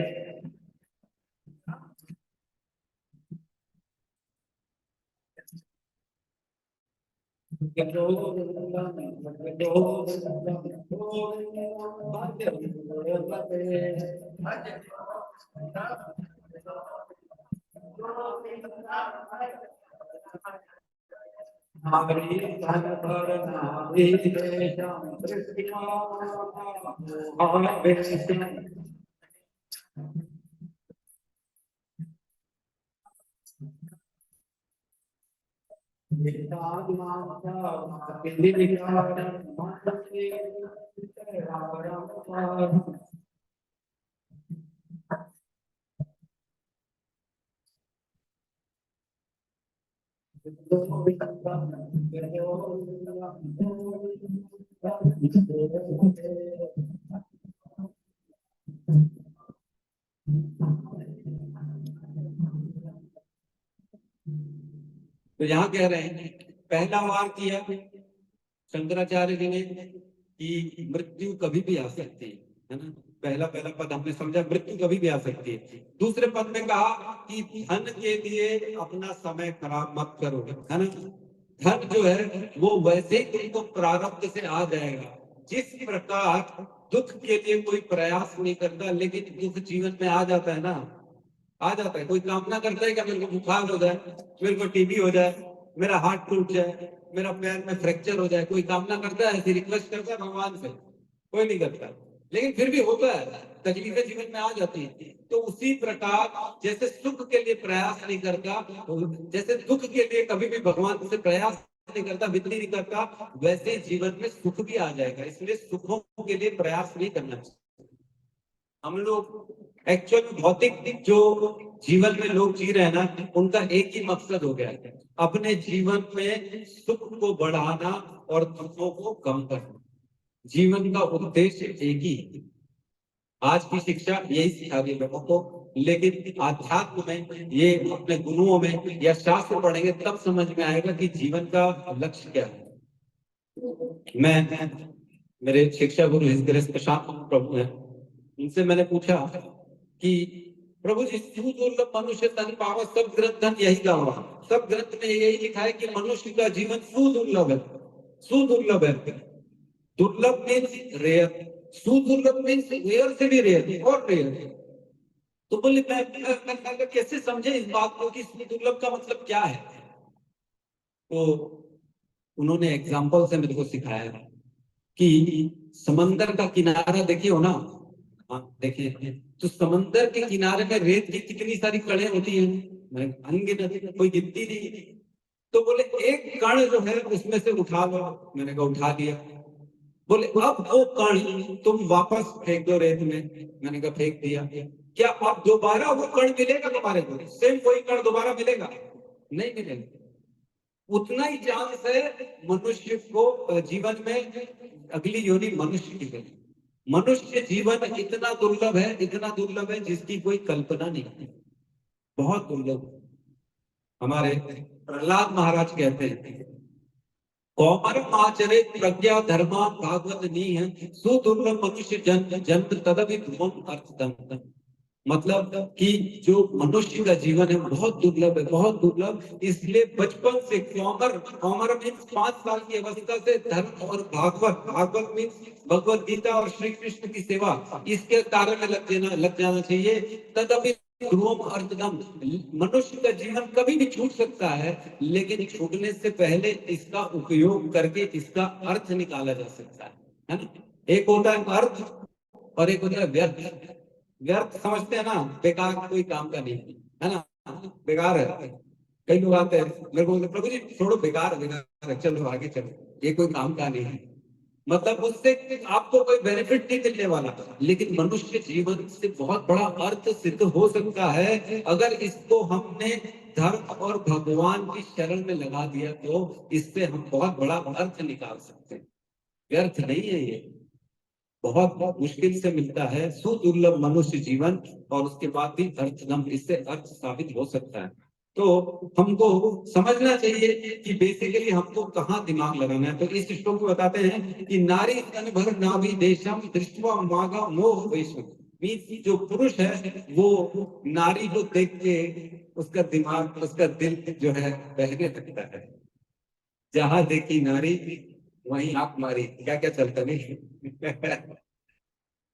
हरि धन भर नारी देशम कृष्ण। तो यहाँ कह रहे हैं पहला वार किया शंकराचार्य जी ने कि मृत्यु कभी भी आ सकती है ना। पहला पहला पद हमने समझा मृत्यु कभी भी आ सकती है। दूसरे पद में कहा कि धन के लिए अपना समय खराब मत करो, है ना। धन जो है वो वैसे ही तुमको प्रारब्ध से आ जाएगा। जिस प्रकार दुख के लिए कोई प्रयास नहीं करता लेकिन दुख जीवन में आ जाता है ना, आ जाता है। कोई कामना करता है कि मेरे को बुखार हो जाए, मेरे को टीबी हो जाए, मेरा हाथ टूट जाए, मेरा पैर में फ्रैक्चर हो जाए, कोई कामना करता है, ऐसी रिक्वेस्ट करता है भगवान से? कोई नहीं करता, लेकिन फिर भी होता है, तकलीफें जीवन में आ जाती है। तो उसी प्रकार जैसे सुख के लिए प्रयास नहीं करता, जैसे दुख के लिए कभी भी भगवान से प्रयास नहीं करता, विनती नहीं करता, वैसे ही जीवन में सुख भी आ जाएगा। इसलिए सुखों के लिए प्रयास नहीं करना चाहिए। हम लोग एक्चुअल भौतिक जो जीवन में लोग जी रहे हैं ना, उनका एक ही मकसद हो गया है, अपने जीवन में सुख को बढ़ाना और दुखों को कम करना। जीवन का उद्देश्य एक ही है। आज की शिक्षा यही सिखा रही है लोगों को, लेकिन आध्यात्म में ये अपने गुरुओं में या शास्त्र पढ़ेंगे तब समझ में आएगा कि जीवन का लक्ष्य क्या है। मैं मेरे शिक्षा गुरु हिस प्रशांत प्रभु हैं, उनसे मैंने पूछा कि प्रभु जी दुर्लभ मनुष्य तन पावा, सब ग्रंथ धन यही गावा, सब ग्रंथ में यही लिखा है कि मनुष्य का जीवन सुदुर्लभ है, सुदुर्लभ है। दुर्लभ मीन्स रेयर, सुदुर्लभ मीन्स रेयर से भी रेयर और रेयर। तो बोले मैं कैसे समझे इस बात को कि दुर्लभ का मतलब क्या है। तो उन्होंने एग्जाम्पल से मेरे को सिखाया कि समंदर का किनारा देखिए हो ना, हाँ देखिए, तो समंदर के किनारे में रेत की कितनी सारी कड़े होती हैं, अनगिनत, कोई गिनती नहीं। तो बोले एक कण जो है उसमें से उठा लो, मैंने कहा उठा दिया। बोले अब वो कण तुम वापस फेंक दो रेत में, मैंने कहा फेंक दिया। क्या अब दोबारा वो कण मिलेगा तुम्हारे को? सेम वही कण दोबारा मिलेगा? नहीं मिलेगा। उतना ही चांस है मनुष्य को जीवन में अगली योनि मनुष्य की है। मनुष्य जीवन इतना दुर्लभ है, इतना दुर्लभ है जिसकी कोई कल्पना नहीं है, बहुत दुर्लभ। हमारे प्रहलाद महाराज कहते हैं कौमर आचरे प्रज्ञा धर्मा भागवत नी है सुदुर्लभ मनुष्य जन्म जन्म तदपि ध्रुवम अर्थतम। मतलब कि जो मनुष्य का जीवन है बहुत दुर्लभ है, बहुत दुर्लभ। इसलिए बचपन से कौमर, कौमर मीन्स 5 साल की अवस्था से धर्म और भागवत, भागवत मीन्स भगवत गीता और श्री कृष्ण की सेवा, इसके कार्य में लग जाना चाहिए। तदपि ध्रुवम अर्थदम। मनुष्य का जीवन कभी भी छूट सकता है, लेकिन छूटने से पहले इसका उपयोग करके इसका अर्थ निकाला जा सकता है ना। एक होता है अर्थ और एक होता है व्यर्थ। व्यर्थ समझते हैं ना, बेकार, कोई काम का नहीं है ना, बेकार है। कई लोग आते हैं मेरे को बोलते प्रभु जी छोड़ो, बेकार बेकार है, चलो आगे चलो, ये कोई काम का नहीं है। मतलब उससे आपको कोई बेनिफिट नहीं मिलने वाला, लेकिन मनुष्य जीवन से बहुत बड़ा अर्थ सिद्ध हो सकता है अगर इसको हमने धर्म और भगवान की शरण में लगा दिया, तो इससे हम बहुत बड़ा अर्थ निकाल सकते हैं। व्यर्थ नहीं है ये, बहुत बहुत मुश्किल से मिलता है सुदुर्लभ मनुष्य जीवन, और उसके बाद भी अर्थदम, इससे अर्थ साबित हो सकता है। तो हमको समझना चाहिए कि बेसिकली हमको कहाँ दिमाग लगाना है। तो इस श्लोक को बताते हैं कि नारी तन भर नाभि देशम दृष्टवा मागा मोह वैश्म। मीन्स जो पुरुष है वो नारी को देख के उसका दिमाग, उसका दिल जो है बहने लगता है। जहां देखी नारी वहीं आंख मारी, क्या क्या चलता नहीं।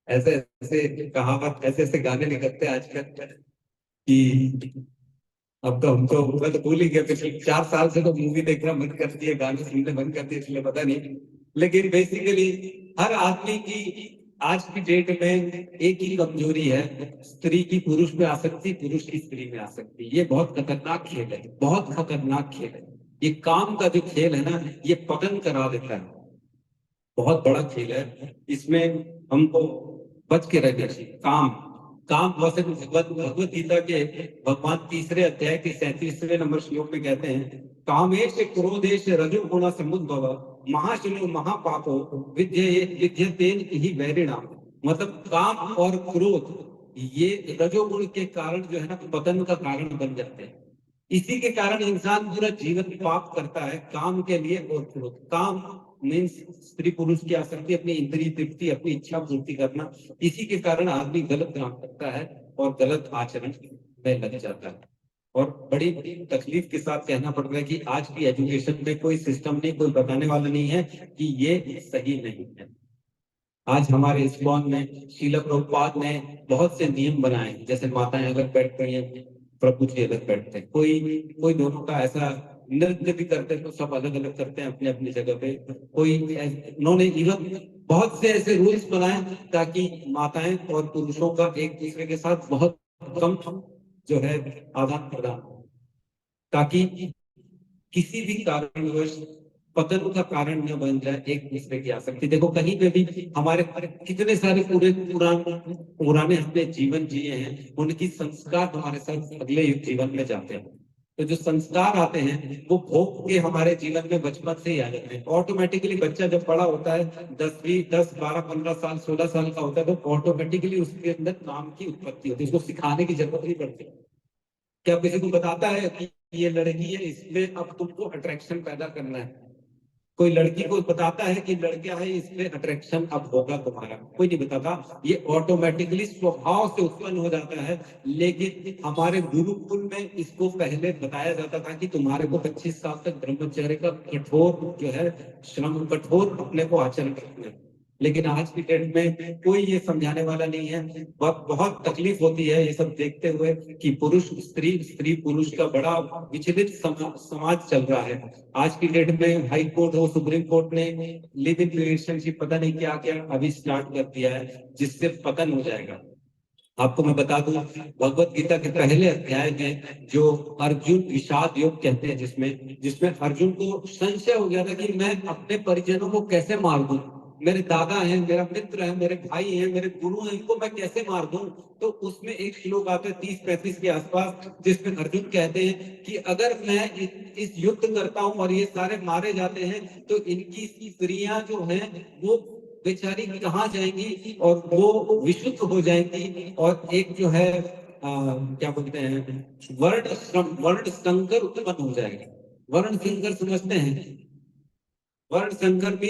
ऐसे ऐसे कहावत, ऐसे ऐसे गाने निकलते हैं आजकल कि अब तो हमको, मैं तो भूल ही गया, पिछले 4 साल से तो मूवी देखना बंद कर दिया, गाने सुनने बंद कर दिए, इसलिए पता नहीं। लेकिन बेसिकली हर आदमी की आज की डेट में एक ही कमजोरी है, स्त्री की पुरुष में आसक्ति, पुरुष की स्त्री में आसक्ति। ये बहुत खतरनाक खेल है, बहुत खतरनाक खेल है। ये काम का जो खेल है ना, ये पतन करा देता है। बहुत बड़ा खेल है, इसमें हमको बच के रहना चाहिए। काम, काम वैसे भगवत गीता के भगवान तीसरे अध्याय के 37वें नंबर श्लोक में कहते हैं, कामेश क्रोधेश रजोगुण समुद्भव महाशनो महापापो विद्यतेन ही वैरिणाम। मतलब काम और क्रोध ये रजोगुण के कारण जो है ना पतन का कारण बन जाते हैं। इसी के कारण इंसान पूरा जीवन पाप करता है, काम के लिए और क्रोध। काम मीन्स स्त्री पुरुष की आसक्ति, अपनी इंद्रिय तृप्ति, अपनी इच्छा पूर्ति करना। इसी के कारण आदमी गलत काम करता है और गलत आचरण में लग जाता है। और बड़ी बड़ी तकलीफ के साथ कहना पड़ रहा है कि आज की एजुकेशन में कोई सिस्टम नहीं, कोई बताने वाला नहीं है कि ये सही नहीं है। आज हमारे इस्कॉन में शीला प्रभुपाद ने बहुत से नियम बनाए, जैसे माताएं अलग बैठ रही हैं, प्रभु जी अलग बैठते हैं। कोई कोई दोनों का ऐसा, नृत्य भी करते हैं तो सब अलग अलग करते हैं अपने अपनी जगह पे। कोई उन्होंने इवन बहुत से ऐसे रूल्स बनाए ताकि माताएं और पुरुषों का एक दूसरे के साथ बहुत कम जो है आदान प्रदान हो, ताकि किसी भी कारणवश पतन का कारण न बन जाए एक दूसरे की आसक्ति। देखो कहीं पे भी हमारे कितने सारे पूरे पुराने अपने जीवन जिए हैं, उनकी संस्कार हमारे साथ अगले जीवन में जाते हैं। तो जो संस्कार आते हैं वो भोग के हमारे जीवन में बचपन से ही आ जाते हैं ऑटोमेटिकली। बच्चा जब बड़ा होता है, 10 12 15 साल 16 साल का होता है, तो ऑटोमेटिकली उसके अंदर काम की उत्पत्ति होती है, उसको सिखाने की जरूरत नहीं पड़ती। क्या किसी को बताता है कि ये लड़की है, इसमें अब तुमको अट्रैक्शन पैदा करना है? कोई लड़की को बताता है कि लड़का है, इसमें अट्रैक्शन अब होगा तुम्हारा? कोई नहीं बताता, ये ऑटोमेटिकली स्वभाव से उत्पन्न हो जाता है। लेकिन हमारे गुरुकुल में इसको पहले बताया जाता था कि तुम्हारे को 25 साल तक ब्रह्मचर्य का कठोर जो है श्रम, कठोर अपने को आचरण रखना है। लेकिन आज की डेट में कोई ये समझाने वाला नहीं है। बहुत तकलीफ होती है ये सब देखते हुए कि पुरुष स्त्री, स्त्री पुरुष का बड़ा विचलित समाज चल रहा है। आज की डेट में हाई कोर्ट और सुप्रीम कोर्ट ने लिव इन रिलेशनशिप पता नहीं क्या क्या अभी स्टार्ट कर दिया है, जिससे पतन हो जाएगा। आपको मैं बता दूं, भगवत गीता के पहले अध्याय में जो अर्जुन विषाद योग कहते हैं, जिसमें जिसमें अर्जुन को संशय हो गया था कि मैं अपने परिजनों को कैसे मार दूं, मेरे दादा हैं, मेरा मित्र है, मेरे भाई हैं, मेरे गुरु हैं, इनको मैं कैसे मार दूं। तो उसमें एक श्लोक आता है 30-35 के आसपास, जिसमें अर्जुन कहते हैं कि अगर मैं इस युद्ध करता हूं और ये सारे मारे जाते हैं तो इनकी स्त्रियां जो हैं वो बेचारी कहाँ जाएंगी और वो विशुद्ध हो जाएंगी, और एक जो है क्या बोलते हैं, वर्ण संकर उत्पन्न हो जाएगा। वर्ण संकर समझते हैं? वर्ण संकर भी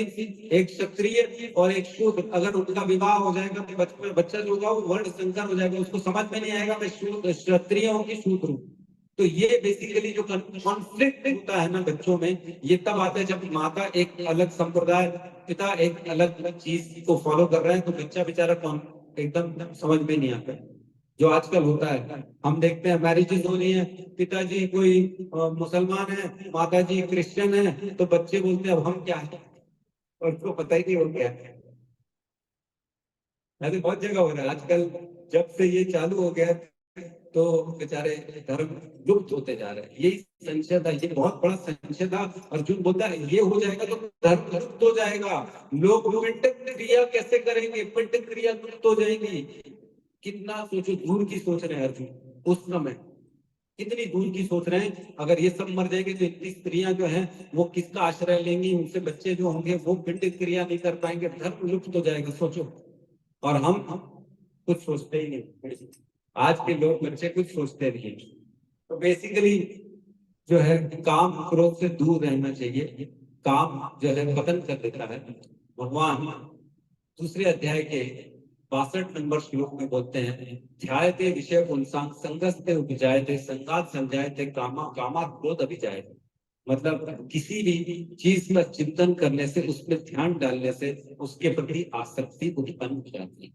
एक क्षत्रिय और एक शूद्र, अगर उनका विवाह हो जाएगा तो बचपन बच्चा जो होगा वो वर्ण संकर हो जाएगा, उसको समझ में नहीं आएगा मैं शूद्र क्षत्रिय हूँ कि शूद्र हूँ। तो ये बेसिकली जो कॉन्फ्लिक्ट होता है ना बच्चों में, ये तब आता है जब माता एक अलग संप्रदाय, पिता एक अलग चीज को फॉलो कर रहे हैं, तो बच्चा बेचारा एकदम समझ में नहीं आता। जो आजकल होता है हम देखते हैं, मैरिजेस हो रही है, पिताजी कोई मुसलमान है, माताजी क्रिश्चियन है, तो बच्चे बोलते हैं अब हम क्या है, और उसको पता ही नहीं हो गया है। ऐसे बहुत जगह हो रहा है आजकल। जब से ये चालू हो गया तो बेचारे धर्म लुप्त होते जा रहे हैं। यही संशय था, ये बहुत बड़ा संशय था। अर्जुन बोलता है ये हो जाएगा तो धर्म लुप्त हो जाएगा, लोग पिंड क्रिया कैसे करेंगे, पिंड क्रिया लुप्त हो जाएगी। कितना सोचो, दूर की सोच रहे हैं अर्जुन उस समय, कितनी दूर की सोच रहे हैं। अगर ये सब मर जाएंगे तो इतनी स्त्रियां जो हैं वो किसका आश्रय लेंगी, उनसे बच्चे जो होंगे वो पिंड क्रिया नहीं कर पाएंगे, धर्म लुप्त हो जाएगा, सोचो। और हम कुछ सोचते ही नहीं। आज के लोग बच्चे कुछ सोचते नहीं। तो बेसिकली जो है काम क्रोध से दूर रहना चाहिए। काम जो है पतन कर देता है। भगवान दूसरे अध्याय के 62 नंबर श्लोक में बोलते हैं, ध्यायते विषय पुंसां संगस्ते उपजायते संगात संजायते कामा कामात् क्रोध अभिजायते। मतलब किसी भी चीज का चिंतन करने से, उसमें ध्यान डालने से उसके प्रति आसक्ति उत्पन्न हो जाती है,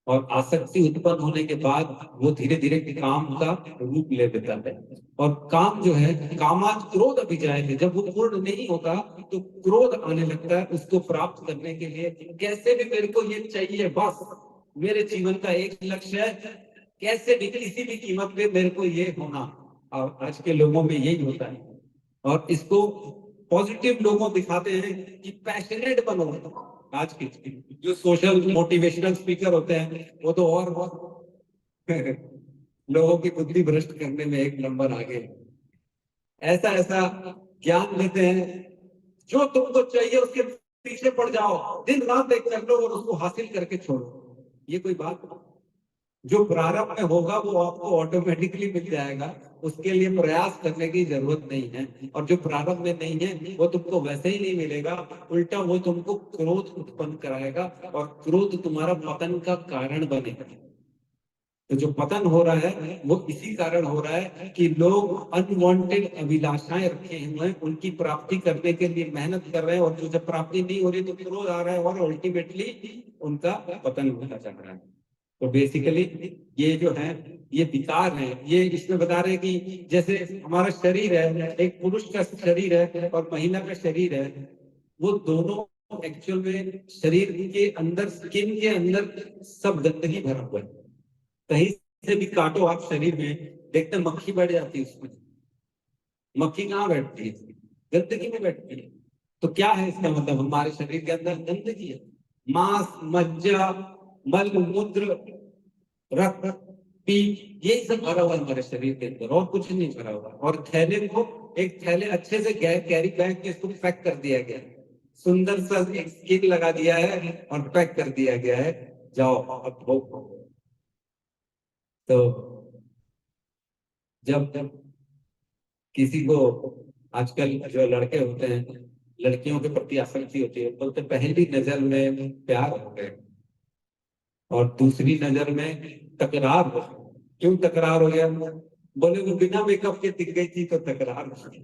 और आसक्ति उत्पन्न होने के बाद वो धीरे धीरे काम का रूप ले लेता है। और काम जो है, कामात क्रोध अभिजायते, जब वो पूर्ण नहीं होता तो क्रोध आने लगता है उसको प्राप्त करने के लिए। कैसे भी मेरे को ये चाहिए, बस मेरे जीवन का एक लक्ष्य है, कैसे भी किसी भी कीमत पे मेरे को ये होना। और आज के लोगों में यही होता है, और इसको पॉजिटिव लोगों दिखाते हैं कि पैशनेट बनो। आज के जो सोशल मोटिवेशनल स्पीकर होते हैं वो तो और लोगों की बुद्धि भ्रष्ट करने में एक नंबर आगे। ऐसा ऐसा ज्ञान देते हैं, जो तुमको चाहिए उसके पीछे पड़ जाओ, दिन रात एक कर लो और उसको हासिल करके छोड़ो। ये कोई बात? जो प्रारंभ में होगा वो आपको ऑटोमेटिकली मिल जाएगा, उसके लिए प्रयास करने की जरूरत नहीं है। और जो प्रारंभ में नहीं है वो तुमको वैसे ही नहीं मिलेगा, उल्टा वो तुमको क्रोध उत्पन्न कराएगा, और क्रोध तुम्हारा पतन का कारण बनेगा। तो जो पतन हो रहा है वो इसी कारण हो रहा है कि लोग अनवांटेड अभिलाषाएं रखे हुए हैं, उनकी प्राप्ति करने के लिए मेहनत कर रहे हैं, और जो जब प्राप्ति नहीं हो रही तो क्रोध आ रहा है, और अल्टीमेटली उनका पतन होता जा रहा है। तो बेसिकली ये जो है ये विकार है। ये इसमें बता रहे हैं कि जैसे हमारा शरीर है, एक पुरुष का शरीर है और महिला का शरीर है, वो दोनों एक्चुअल में शरीर के अंदर, स्किन के अंदर सब गंदगी भरा हुआ है। कहीं से भी काटो आप शरीर में, देखते मक्खी बैठ जाती है उसमें। मक्खी कहाँ बैठती है? गंदगी में बैठती है। तो क्या है इसका मतलब? हमारे शरीर के अंदर गंदगी है, मांस मज्जा मल मूत्र रक्त पी, यही सब भरा हुआ है हमारे शरीर के अंदर, और कुछ नहीं भरा हुआ। और थैले को, एक थैले अच्छे से कैरी बैग के इसको पैक कर दिया गया, सुंदर सा एक स्किन लगा दिया है और पैक कर दिया गया है, जाओ अब धो। तो जब जब किसी को, आजकल जो लड़के होते हैं, लड़कियों के प्रति आसक्ति होती है, बोलते पहली नजर में प्यार हो गए और दूसरी नजर में तकरार हो। क्यों तकरार हो गया? बोले वो बिना मेकअप के दिख गई थी तो तकरार हो गई।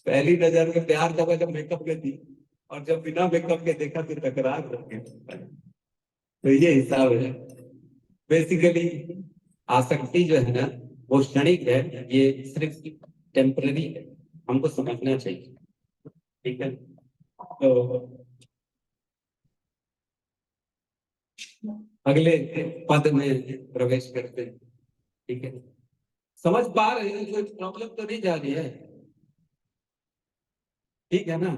पहली नजर में प्यार था जब मेकअप के थी, और जब बिना मेकअप के देखा तो तकरार हो गई। तो ये हिसाब है। बेसिकली आसक्ति जो है ना वो क्षणिक है, ये सिर्फ टेम्पररी है, हमको समझना चाहिए। ठीक है, तो अगले पद में प्रवेश करते हैं। ठीक है, समझ पा रहे हैं? कोई प्रॉब्लम तो नहीं जा रही है? ठीक है ना?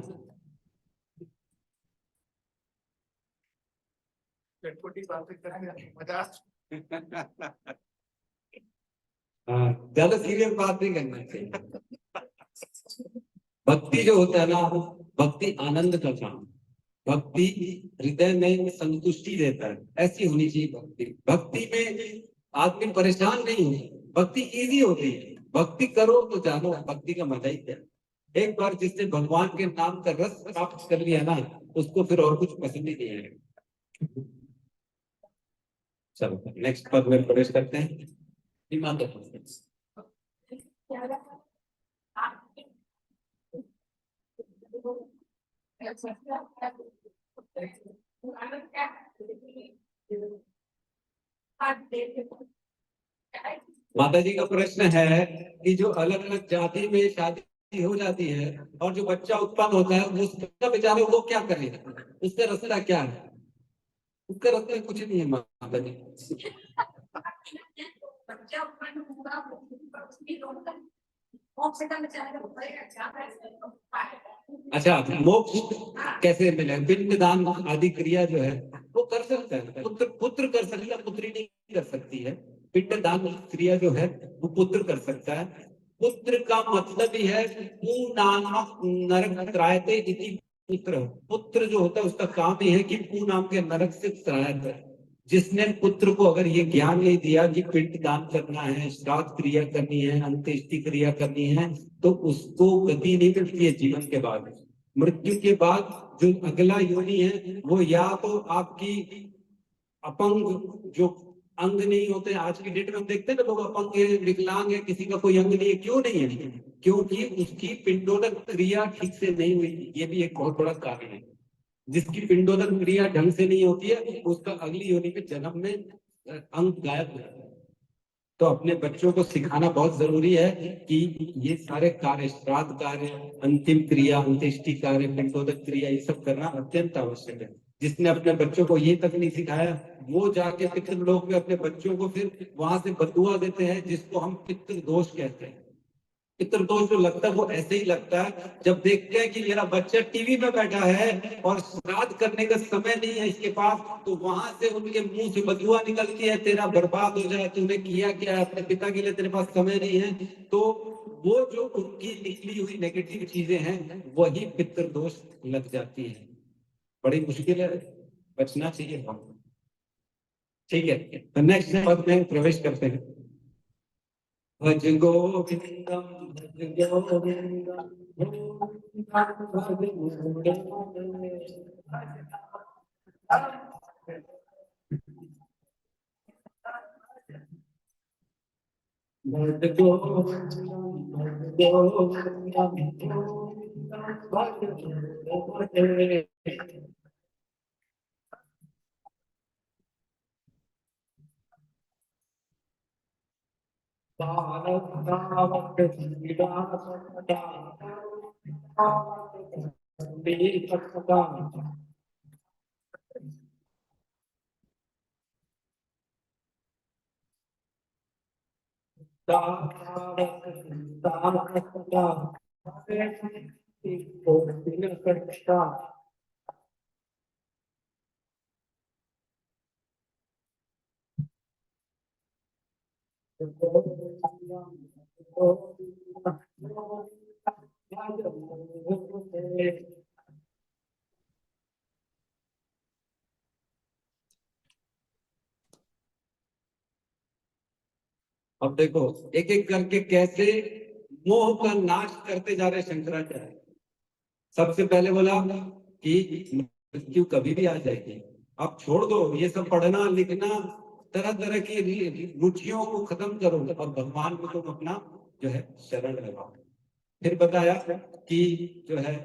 हाँ, ज्यादा सीरियस बात नहीं करना चाहिए। भक्ति जो होता है ना, भक्ति आनंद का काम, भक्ति हृदय में संतुष्टि देता है, ऐसी होनी चाहिए भक्ति। भक्ति में आदमी परेशान नहीं है, भक्ति इजी होती है। भक्ति करो तो जानो भक्ति का मजा ही क्या। एक बार जिसने भगवान के नाम का रस प्राप्त कर लिया ना, उसको फिर और कुछ पसंद ही नहीं आएगा। चलो नेक्स्ट पद में प्रवेश करते हैं। माता जी का प्रश्न है कि जो अलग अलग जाति में शादी हो जाती है और जो बच्चा उत्पन्न होता है, उसका बेचारे वो क्या करेगा? उसका रास्ता क्या है? उसका रास्ता कुछ नहीं है माता जी। अच्छा, मोक्ष कैसे मिले? पिंड दान आदि क्रिया जो है वो कर सकता है, पुत्र पुत्र कर सकता है, पुत्री नहीं कर सकती है। पिंड दान क्रिया जो है वो पुत्र कर सकता है। पुत्र का मतलब ही है नरक त्रायते इति पुत्र। पुत्र जो होता है उसका काम ही है कि नाम के नरक से त्रायत है। जिसने पुत्र को अगर ये ज्ञान नहीं दिया कि पिंड दान करना है, श्राद्ध क्रिया करनी है, अंत्येष्टि क्रिया करनी है, तो उसको गति नहीं मिलती है जीवन के बाद। मृत्यु के बाद जो अगला योनि है वो या तो आपकी अपंग जो अंग नहीं होते, आज की डेट में हम देखते हैं ना, लोग अपंग है, विकलांग है, किसी का कोई अंग नहीं है, क्यों नहीं है? क्योंकि उसकी पिंडोदक क्रिया ठीक से नहीं हुई। ये भी एक बहुत बड़ा कारण है। जिसकी पिंडोदक क्रिया ढंग से नहीं होती है उसका अगली योनि में जन्म में अंग गायब हो जाता है। तो अपने बच्चों को सिखाना बहुत जरूरी है कि ये सारे कार्य, श्राद्ध कार्य, अंतिम क्रिया, अंत्येष्टि कार्य, पिंडोदक क्रिया, ये सब करना अत्यंत आवश्यक है। जिसने अपने बच्चों को ये तक नहीं सिखाया वो जाके पितृलोक में अपने बच्चों को फिर वहां से बदुआ देते हैं, जिसको हम पितृ दोष कहते हैं। पितृदोष जो लगता है वो ऐसे ही लगता है जब देखते हैं कि मेरा बच्चा टीवी में बैठा है और श्राद्ध करने का समय नहीं है इसके पास, तो वहां से उनके मुंह से बदुआ निकलती है, तेरा बर्बाद हो जाए, तूने किया क्या है, अपने पिता के लिए तेरे पास समय नहीं है। तो वो जो उनकी निकली हुई नेगेटिव चीजें हैं वही पितृदोष लग जाती है। बड़ी मुश्किल है, बचना चाहिए हम। ठीक है, तो नेक्स्ट पद में प्रवेश करते हैं। भज गोविंदम भज गोविंदम भज गोविंदम भज गोविंदम भज गोविंदम। अब देखो एक एक करके कैसे मोह का नाश करते जा रहे शंकराचार्य। सबसे पहले बोला कि मृत्यु कभी भी आ जाएगी, आप छोड़ दो ये सब पढ़ना लिखना, तरह तरह की रुचियों को खत्म करो और भगवान को तुम अपना जो है शरण लगाओ। फिर बताया कि जो है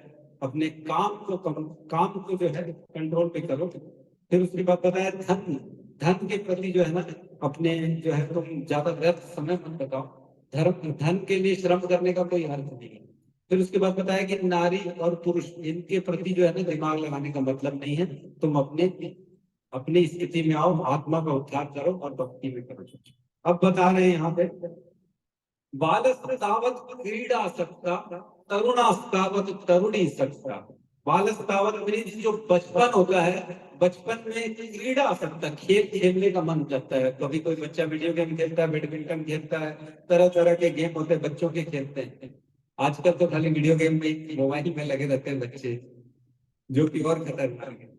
अपने काम को जो है कंट्रोल पे करो। फिर उसके बाद बताया धन, धन के प्रति जो है ना अपने जो है तुम ज्यादा व्यर्थ समय मत बताओ। धन के लिए श्रम करने का कोई अर्थ नहीं है। फिर उसके बाद बताया कि नारी और पुरुष इनके प्रति जो है ना दिमाग लगाने का मतलब नहीं है। तुम अपने अपनी स्थिति में आओ, आत्मा का उद्धार करो और भक्ति में करो। अब बता रहे हैं यहाँ पे, बालस्तावत् क्रीडासक्ता तरुणास्तावत् तरुणी सक्ता। बालस्तावत् मीन्स जो बचपन होता है, बचपन में क्रीड़ा आसक्ता, खेल खेलने का मन करता है। कभी कोई बच्चा वीडियो गेम खेलता है, बैडमिंटन खेलता है, तरह तरह के गेम होते हैं बच्चों के खेलते हैं। आजकल तो खाली वीडियो गेम में, मोबाइल में लगे रहते हैं बच्चे, जो कि और खतरनाक है।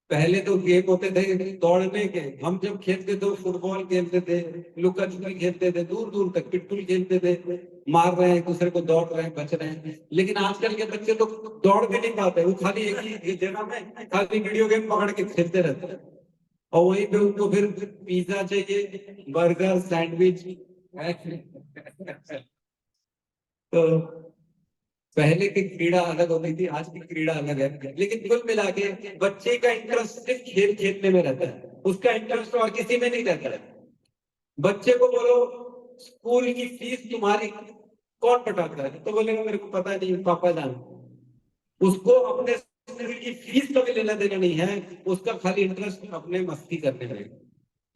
पहले तो गेम होते थे दौड़ने के, हम जब खेलते थे फुटबॉल खेलते थे, लुका छुपी खेलते थे, दूर दूर तक पिट्टूल खेलते थे, मार रहे हैं एक दूसरे को, दौड़ रहे हैं, बच रहे हैं। लेकिन आजकल के बच्चे तो दौड़ भी नहीं पाते, वो खाली एक ही जगह में खाली वीडियो गेम पकड़ के खेलते रहते हैं। और वहीं पे उनको फिर पिज्जा चाहिए, बर्गर, सैंडविच। तो पहले की क्रीड़ा अलग होती थी, आज की क्रीड़ा अलग है। लेकिन कुल मिला के बच्चे का इंटरेस्ट सिर्फ खेल खेलने में रहता है, उसका इंटरेस्ट और किसी में नहीं रहता है। बच्चे को बोलो स्कूल की फीस तुम्हारी कौन पटाता है, तो बोलेगा मेरे को पता नहीं, पापा जान। उसको अपने स्कूल की फीस का भी लेना देना नहीं है, उसका खाली इंटरेस्ट अपने मस्ती करने में है।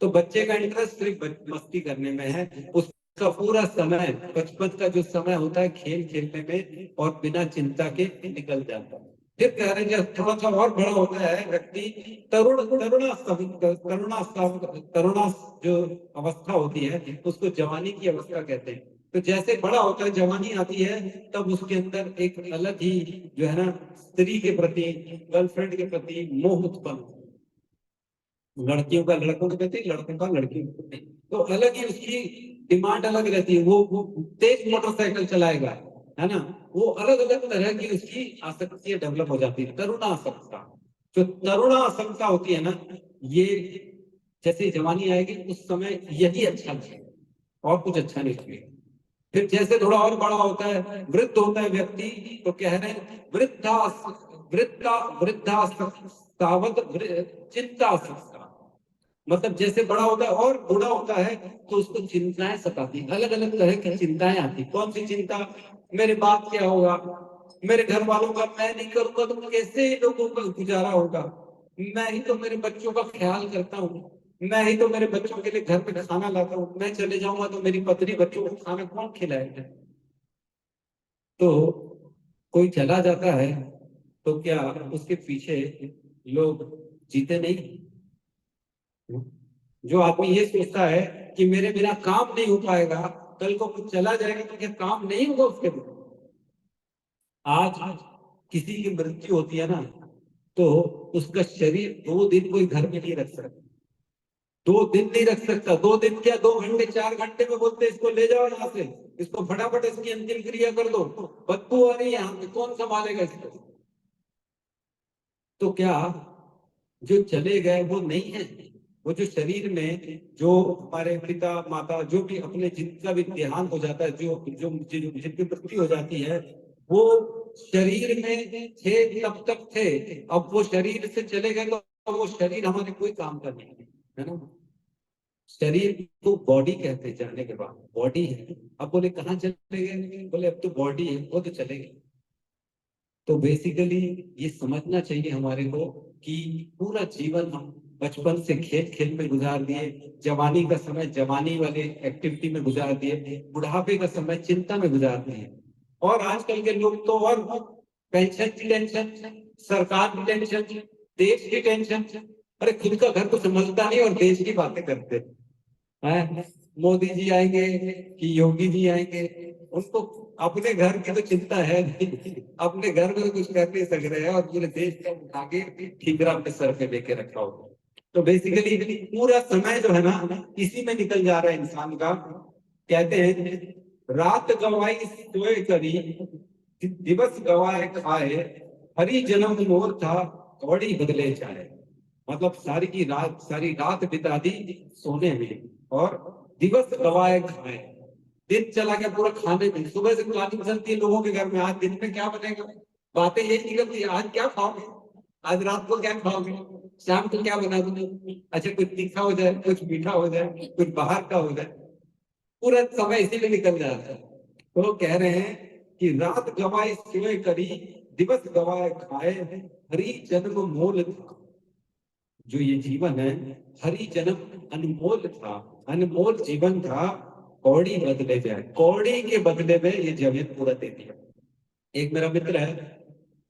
तो बच्चे का इंटरेस्ट सिर्फ मस्ती करने में है। उसका पूरा समय, बचपन का जो समय होता है खेल खेलने में और बिना चिंता के निकल जाता है। फिर कह रहे हैं थोड़ा सा और बड़ा होता है व्यक्ति, तरुणा जो अवस्था होती है उसको जवानी की अवस्था कहते हैं। तो जैसे बड़ा होता है, जवानी आती है, तब उसके अंदर एक अलग ही जो है ना स्त्री के प्रति, गर्लफ्रेंड के प्रति मोह उत्पन्न, लड़कियों का लड़कों को देते, लड़कों का लड़कियों को देते, तो अलग ही उसकी डिमांड अलग रहती है। वो तेज मोटरसाइकिल चलाएगा, है ना, वो अलग अलग तरह की उसकी आसक्तियां डेवलप हो जाती है। तरुण आसक्ता, जो तरुण आसक्ता होती है ना, ये जैसे जवानी आएगी उस समय यही अच्छा लगेगा और कुछ अच्छा नहीं लगेगा। फिर जैसे थोड़ा और बड़ा होता है, वृद्ध होता है व्यक्ति, तो कह रहे हैं वृद्धा वृद्धा वृद्धा सावध चिंता सकता, मतलब जैसे बड़ा होता है और बूढ़ा होता है तो उसको चिंताएं सताती, अलग अलग तरह की चिंताएं आती। कौन सी चिंता? मेरे बाप क्या होगा, मेरे घर वालों का मैं नहीं करूंगा तो कैसे लोगों का गुजारा होगा, मैं ही तो मेरे बच्चों का ख्याल करता हूँ, मैं ही तो मेरे बच्चों के लिए घर में खाना लाता हूँ, मैं चले जाऊंगा तो मेरी पत्नी बच्चों को खाना कौन खिलाएगा। तो कोई चला जाता है तो क्या उसके पीछे लोग जीते नहीं? जो आदमी ये सोचता है कि मेरे बिना काम नहीं हो पाएगा, कल को कुछ चला जाएगा तो क्या काम नहीं होगा उसके बिना? आज किसी की मृत्यु होती है ना, तो उसका शरीर 2 दिन कोई घर में नहीं रख सकता, 2 दिन नहीं रख सकता। 2 दिन क्या, 2 घंटे 4 घंटे में बोलते इसको ले जाओ यहाँ से, इसको फटाफट इसकी अंतिम क्रिया कर दो, बदबू आ रही है यहाँ पे, कौन संभालेगा इसको? तो क्या जो चले गए वो नहीं है? वो जो शरीर में जो हमारे पिता माता जो भी अपने जिनका भी देहांत हो जाता है, जो जो जिनकी मृत्यु हो जाती है, वो शरीर में थे तब तक थे, अब वो शरीर से चले गए तो वो शरीर हमारे कोई काम का नहीं है ना। शरीर को बॉडी कहते हैं, जाने के बाद बॉडी है। अब बोले कहाँ चले गए, बोले अब तो बॉडी है, वो तो चले गए। तो बेसिकली ये समझना चाहिए हमारे को कि पूरा जीवन हम बचपन से खेल खेल में गुजार दिए, जवानी का समय जवानी वाले एक्टिविटी में गुजार दिए, बुढ़ापे का समय चिंता में गुजार दिए। और आजकल के लोग तो और पेंशन की टेंशन, सरकार की टेंशन, देश की टेंशन, अरे खुद का घर तो समझता नहीं और देश की बातें करते हैं। मोदी जी आएंगे कि योगी जी आएंगे, उसको अपने घर की तो चिंता है नहीं, अपने घर में तो कुछ कर नहीं सक रहे हैं और पूरे देश का आगे ठीकरा अपने सर पे लेके रखा होगा। तो बेसिकली पूरा समय जो है ना इसी में निकल जा रहा है इंसान का। कहते हैं रात गवाई सोए करी, दिवस गवाए खाए, हरी जन्म मोर था, कौड़ी बदले जाए। मतलब सारी रात बिता दी सोने में, और दिवस गवाए खाए, दिन चला गया पूरा खाने में। सुबह से प्लानिंग चलती है लोगों के घर में, आज दिन में क्या बनेगा, बातें यही निकलती है, आज क्या खाओगे, आज रात को क्या खाओगे, शाम को क्या बना दोगे, अच्छा कुछ तीखा हो जाए, कुछ मीठा हो जाए, कुछ बाहर का हो जाए, पूरा समय इसी में निकल जाता है। तो कह रहे हैं कि रात गवाए सोए करी, दिवस गवाए खाए, हरी जन्म मोल था। जो ये जीवन है, हरी जन्म अनमोल था, अनमोल जीवन था, कौड़ी बदले जाए, कौड़ी के बदले में ये जमीन पूरा दे दिया। एक मेरा मित्र है,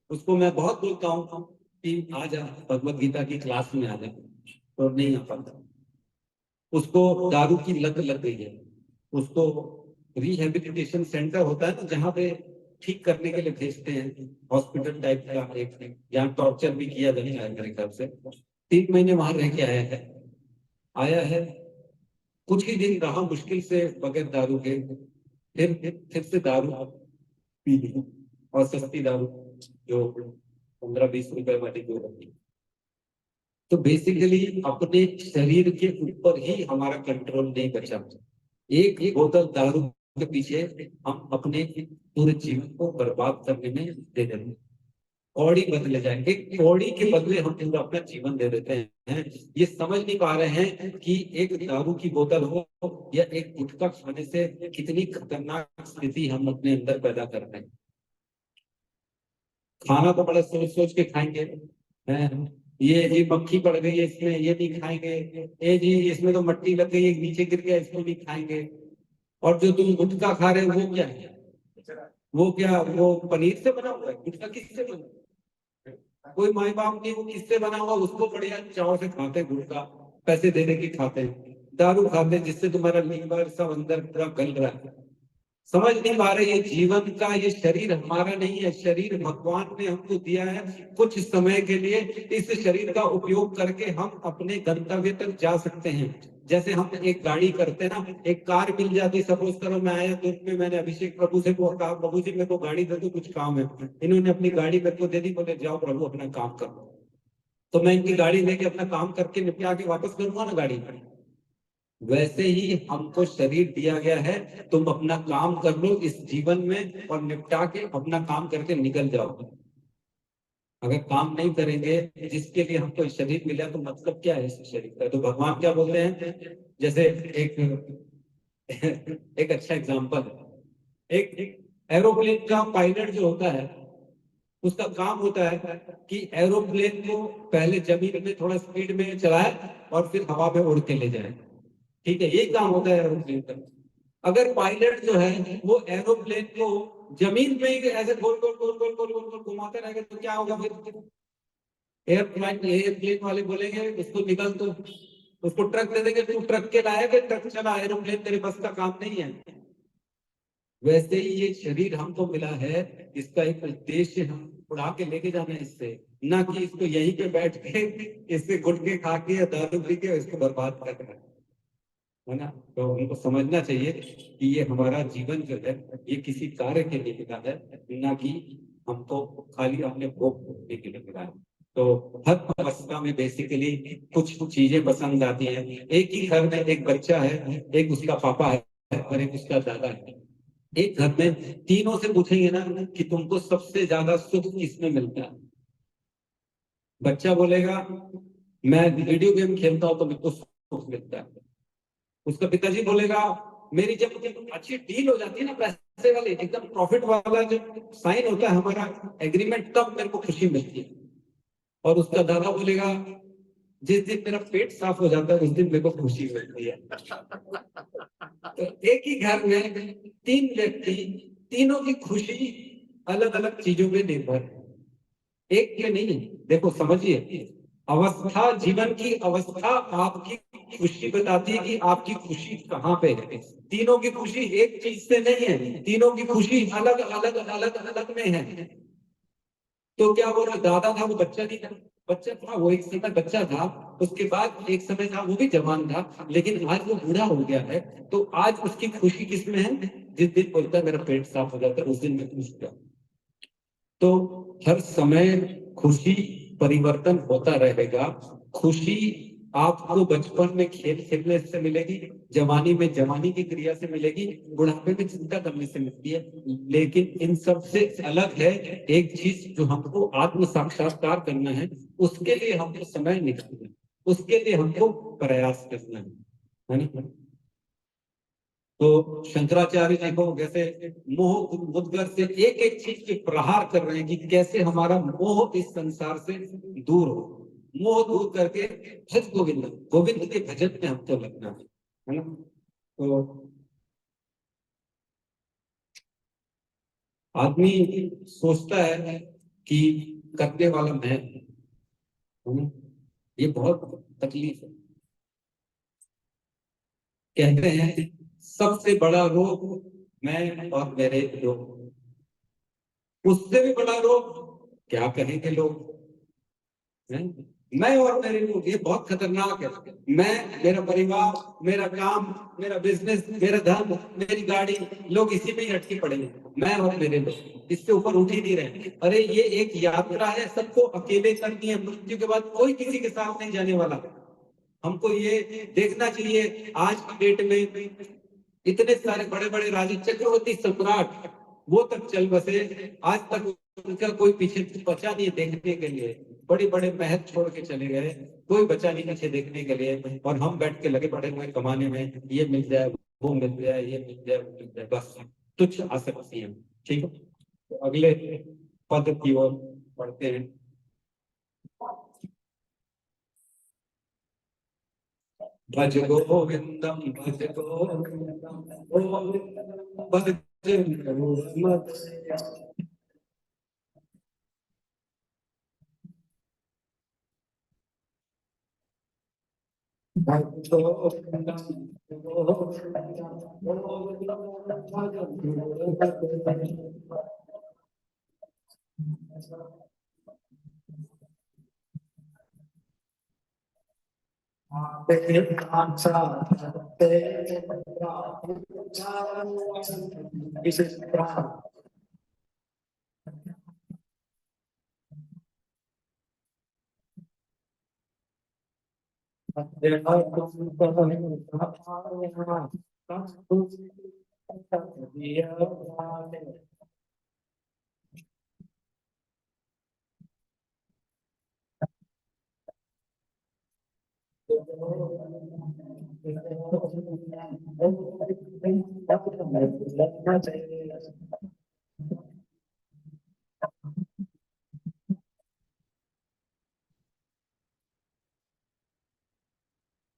उसको मैं बहुत बोलता हूँ कि आ जा भगवत गीता की क्लास में आ जा, तो नहीं आ पाता। उसको दारू की लत लग गई है, उसको रिहेबिलिटेशन सेंटर होता है ना जहाँ पे ठीक करने के लिए भेजते हैं, हॉस्पिटल टाइप का एक, यहाँ टॉर्चर भी किया जाता है मेरे ख्याल से। 3 महीने वहां रह के आया है, कुछ ही दिन रहा मुश्किल से बगैर दारू के, फिर से दारू पी ली, और सस्ती दारू जो 15-20 रुपए वाली जो होती है। तो बेसिकली अपने शरीर के ऊपर ही हमारा कंट्रोल नहीं बचा। एक बोतल दारू के पीछे हम अपने पूरे जीवन को बर्बाद करने में दे देते हैं। कौड़ी बदले जाए, एक कौड़ी के बदले हम पूरा अपना जीवन दे देते हैं। ये समझ नहीं पा रहे हैं कि एक दारू की बोतल हो या एक गुटखा खाने से कितनी खतरनाक स्थिति हम अपने अंदर पैदा कर रहे हैं। खाना तो बड़ा सोच सोच के खाएंगे, हैं? ये जी मक्खी पड़ गई है इसमें, ये नहीं खाएंगे, ये जी इसमें तो मट्टी लग गई है नीचे गिर गया, इसको नहीं खाएंगे। और जो तुम गुटखा खा रहे हो वो क्या है, वो पनीर से बना हुआ है, गुटखा किससे बना हुआ है? कोई माई बाप नहीं, वो किससे बना हुआ उसको बढ़िया चाव से खाते हैं, गुटखा पैसे दे दे के खाते हैं। दारू खाते हैं जिससे तुम्हारा लीवर सब अंदर पूरा गल रहा है, समझ नहीं पा रहे ये जीवन का, ये शरीर हमारा नहीं है, शरीर भगवान ने हमको दिया है कुछ समय के लिए। इस शरीर का उपयोग करके हम अपने गंतव्य तक जा सकते हैं। जैसे हम एक गाड़ी करते हैं ना, एक कार मिल जाती, सपोज करो मैं आया धूप में, मैंने अभिषेक प्रभु से कहा प्रभु जी मेरे को गाड़ी दे दो, कुछ काम है। इन्होंने अपनी गाड़ी मेरे को दे दी, बोले जाओ प्रभु अपना काम करो। तो मैं इनकी गाड़ी लेके अपना काम करके निपटा के वापस करूंगा ना गाड़ी पर। वैसे ही हमको शरीर दिया गया है, तुम अपना काम कर लो इस जीवन में और निपटा के अपना काम करके निकल जाओ। अगर काम नहीं करेंगे, जिसके लिए हमको शरीर मिला, तो मतलब क्या है इस शरीर का? तो भगवान क्या बोलते हैं, जैसे एक एक अच्छा एग्जांपल है, एक एरोप्लेन का पायलट जो होता है, उसका काम होता है कि एरोप्लेन को पहले जमीन में थोड़ा स्पीड में चलाए और फिर हवा में उड़ के ले जाए। ठीक है, यही काम होता है एरोप्लेन का। अगर पायलट जो है वो एरोप्लेन को जमीन में ही ऐसे गोल गोल गोल गोल गोल गोल गोल घुमाते रहेगा, तो क्या होगा फिर? एयरप्लेन वाले बोलेंगे उसको निकल, तो उसको ट्रक दे देंगे, तू ट्रक के लायक है, ट्रक चला, एरोप्लेन तेरे बस का काम नहीं है। वैसे ही ये शरीर हमको मिला है, इसका एक उद्देश्य हम उड़ा के लेके जाना है इससे, ना कि इसको यहीं पे बैठ के इससे गुटखे खा के या दारू पी के इसको बर्बाद करना है ना। तो उनको समझना चाहिए कि ये हमारा जीवन जो है ये किसी कार्य के लिए मिला है, ना कि हमको खाली अपने भोग भोगने के लिए मिला है। तो हर अवस्था में बेसिकली कुछ चीजें पसंद आती हैं। एक ही घर में एक बच्चा है, एक उसका पापा है और एक उसका दादा है। एक घर में तीनों से पूछेंगे ना कि तुमको सबसे ज्यादा सुख किसमें मिलता है? बच्चा बोलेगा मैं वीडियो गेम खेलता हूं तो मेरे को सुख मिलता है। उसका पिताजी बोलेगा मेरी जब अच्छी डील हो जाती है ना, पैसे वाली एकदम प्रॉफिट वाला जो साइन होता है हमारा एग्रीमेंट, तब मेरे को खुशी मिलती है। और उसका दादा बोलेगा जिस दिन मेरा पेट साफ हो जाता है उस दिन मेरे को खुशी मिलती है। तो एक ही घर में तीन व्यक्ति, तीनों की खुशी अलग अलग चीजों में निर्भर है, एक के नहीं। देखो समझिए, अवस्था, जीवन की अवस्था आपकी खुशी बताती है कि आपकी खुशी कहाँ पे है। तीनों की खुशी एक चीज से नहीं है, तीनों की खुशी अलग अलग अलग अलग में है। तो क्या वो दादा था वो बच्चा नहीं था? बच्चा था, वो एक समय बच्चा था, उसके बाद एक समय था वो भी जवान था, लेकिन आज वो बूढ़ा हो गया है। तो आज उसकी खुशी किसमें है? जिस दिन बोलता है मेरा पेट साफ हो जाता है उस दिन मैं खुश हूँ। तो हर समय खुशी परिवर्तन होता रहेगा। खुशी आपको बचपन में खेल खेलने से मिलेगी, जवानी में जवानी की क्रिया से मिलेगी, बुढ़ापे में चिंता करने से मिलती है। लेकिन इन सब से अलग है एक चीज जो हमको आत्म साक्षात्कार करना है, उसके लिए हमको समय निकालना है, उसके लिए हमको प्रयास करना है ना। तो शंकराचार्य जी को जैसे मोह मुद्गर से एक एक चीज के प्रहार कर रहे हैं कि कैसे हमारा मोह इस संसार से दूर हो। मोह दूर करके भज गोविंद, गोविंद के भजन में हमको लगना है ना। तो आदमी सोचता है कि करने वाला मैं हूं, ये बहुत तकलीफ है। कहते हैं सबसे बड़ा रोग मैं और मेरे लोग, उससे भी बड़ा रोग क्या कहेंगे लोग, हैं? मैं और मेरे लोग, ये बहुत खतरनाक है। मैं, मेरा परिवार, मेरा काम, मेरा बिजनेस, मेरा धन, मेरी गाड़ी, लोग इसी में ही अटके पड़े हैं। मैं और मेरे लोग इससे ऊपर उठ ही नहीं रहे। अरे ये एक यात्रा है, सबको अकेले करनी है, मृत्यु के बाद कोई किसी के साथ नहीं जाने वाला। हमको ये देखना चाहिए आज की डेट में इतने सारे बड़े बड़े राजे, चक्रवर्ती सम्राट, वो तक चल बसे, आज तक उनका कोई पीछे बचा नहीं देखने के लिए। बड़े बड़े महल छोड़ के चले गए, कोई बचा नहीं पीछे देखने के लिए, और हम बैठ के लगे पड़े हुए कमाने में, ये मिल जाए, वो मिल जाए, ये मिल जाए, वो मिल जाए, बस तुच्छ आसक्ति है। ठीक है, तो अगले पद की ओर पढ़ते हैं। भज गोविंदम भज गोविंदम गोविंदम भज मत।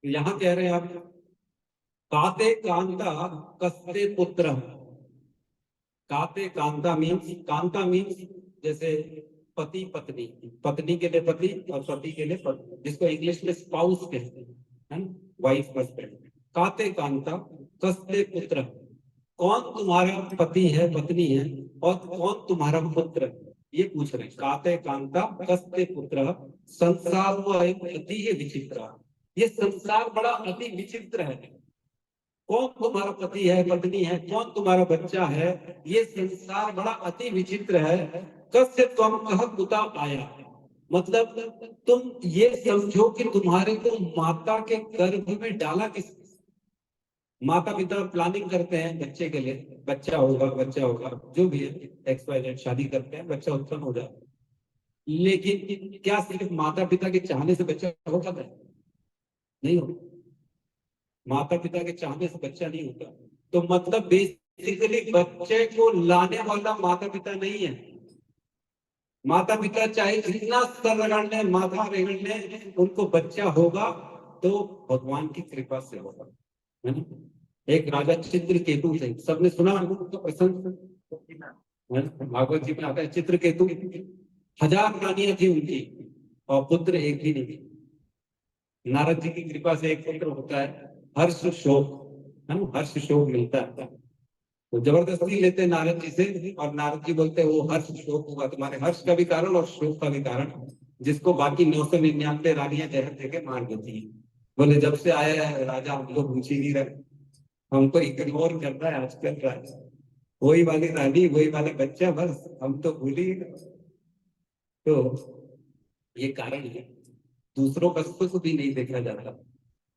यहाँ कह रहे हैं आप, काते कांता कस्ते पुत्र। काते कांता मीन्स, कांता मीन्स जैसे पति पत्नी, पत्नी के लिए पति और पति के लिए पत्नी, जिसको इंग्लिश में स्पाउस कहते हैं, वाइफ हस्बैंड। काते कांता कस्ते पुत्र, कौन तुम्हारा पति है, पत्नी है, और कौन तुम्हारा पुत्र, ये पूछ रहे हैं। काते कांता कस्ते पुत्र संसार अति विचित्र, ये संसार बड़ा अति विचित्र है। कौन तुम्हारा पति है, पत्नी है, कौन तुम्हारा बच्चा है, ये संसार बड़ा अति विचित्र है। कस्य त्वं कह कुता आया, मतलब तुम ये समझो कि तुम्हारे को माता के गर्भ में डाला किस। माता पिता प्लानिंग करते हैं बच्चे के लिए, बच्चा होगा, बच्चा होगा, जो भी है XYZ, शादी करते हैं, बच्चा उत्पन्न हो जाए, लेकिन क्या सिर्फ माता पिता के चाहने से बच्चा हो जाता है? नहीं होता। माता पिता के चाहने से बच्चा नहीं होता। तो मतलब बेसिकली बच्चे को लाने वाला माता पिता नहीं है। माता पिता चाहे जितना सर रगड़ ले, माथा रगड़ ले, उनको बच्चा होगा तो भगवान की कृपा से होगा, है ना। एक राजा चित्रकेतु थे, सबने सुना उनका प्रसंग, भागवत जी में आता है। चित्रकेतु 1000 रानियां थी उनकी और पुत्र एक भी नहीं। नारद जी की कृपा से एक पुत्र होता है, हर्ष शोक, है ना, हर्ष शोक मिलता है। तो जबरदस्ती लेते नारद जी से, और नारद जी बोलते हैं वो हर्ष शोक होगा, तुम्हारे हर्ष का भी कारण और शोक का भी कारण, जिसको बाकी 999 रानियां जहर देके मार देती है। बोले जब से आया है राजा हमको पूछ ही नहीं रहे, हमको इग्नोर कर रहा है आजकल राजा, वही वाली रानी, वही वाला बच्चा, बस हम तो भूल ही गए। तो ये कारण है, दूसरों का सुख भी नहीं देखा जाता,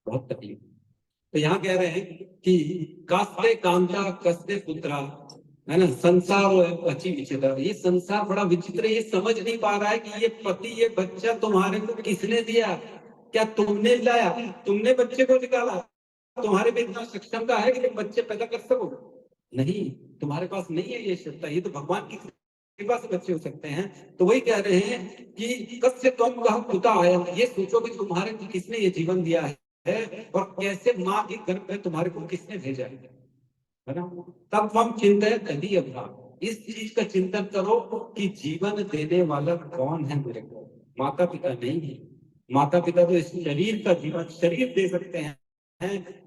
बहुत तकलीफ। तो यहाँ कह रहे हैं कि कास्ते कांता कस्ते पुत्रा, है ना, संसार अति विचित्र, ये संसार बड़ा विचित्र है। ये समझ नहीं पा रहा है कि ये पति, ये बच्चा तुम्हारे को किसने दिया? क्या तुमने लाया? तुमने बच्चे को निकाला? तुम्हारे में इतना सक्षमता है कि तुम बच्चे पैदा कर सको? नहीं, तुम्हारे पास नहीं है ये क्षमता, ये तो भगवान की कृपा से बच्चे हो सकते हैं। तो वही कह रहे हैं कि कस्य त्वं कह कुता आया, ये सोचो कि तुम्हारे को किसने ये जीवन दिया है और कैसे माँ के गर्भ में तुम्हारे को किसने भेजा है ना। तब हम चिंतित तभी अभाव, इस चीज का चिंतन करो कि जीवन देने वाला कौन है मेरे को? माता पिता नहीं है। माता पिता तो इस शरीर का जीवन, शरीर दे सकते हैं,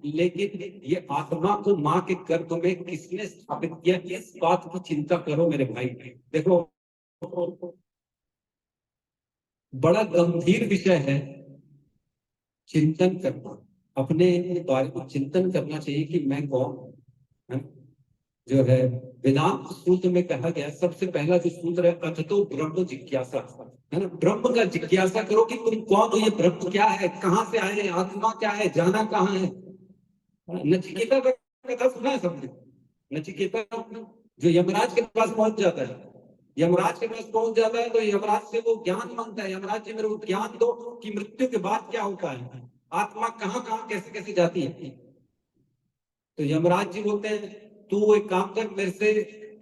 लेकिन ये आत्मा को माँ के गर्भ में किसने स्थापित किया, इस बात की चिंता करो मेरे भाई। देखो, बड़ा गंभीर विषय है चिंतन करना, अपने बारे में चिंतन करना चाहिए कि मैं कौन हूं। जो है वेदांत सूत्र में कहा गया, सबसे पहला जो सूत्र है, अथतो ब्रह्म जिज्ञासा, है ना। ब्रह्म का जिज्ञासा करो कि तुम कौन हो, ये ब्रह्म क्या है, कहाँ से आए, आत्मा क्या है, जाना कहाँ है। नचिकेता का कथा सुना है सबने? नचिकेता जो यमराज के पास पहुंच जाता है, यमराज के पास पहुंच जाता है तो यमराज से वो ज्ञान मांगता है, यमराज जी मेरे को ज्ञान दो कि मृत्यु के बाद क्या होता है, आत्मा कहाँ कहाँ कैसे कैसे जाती है। तो यमराज जी बोलते हैं तू एक काम कर, मेरे से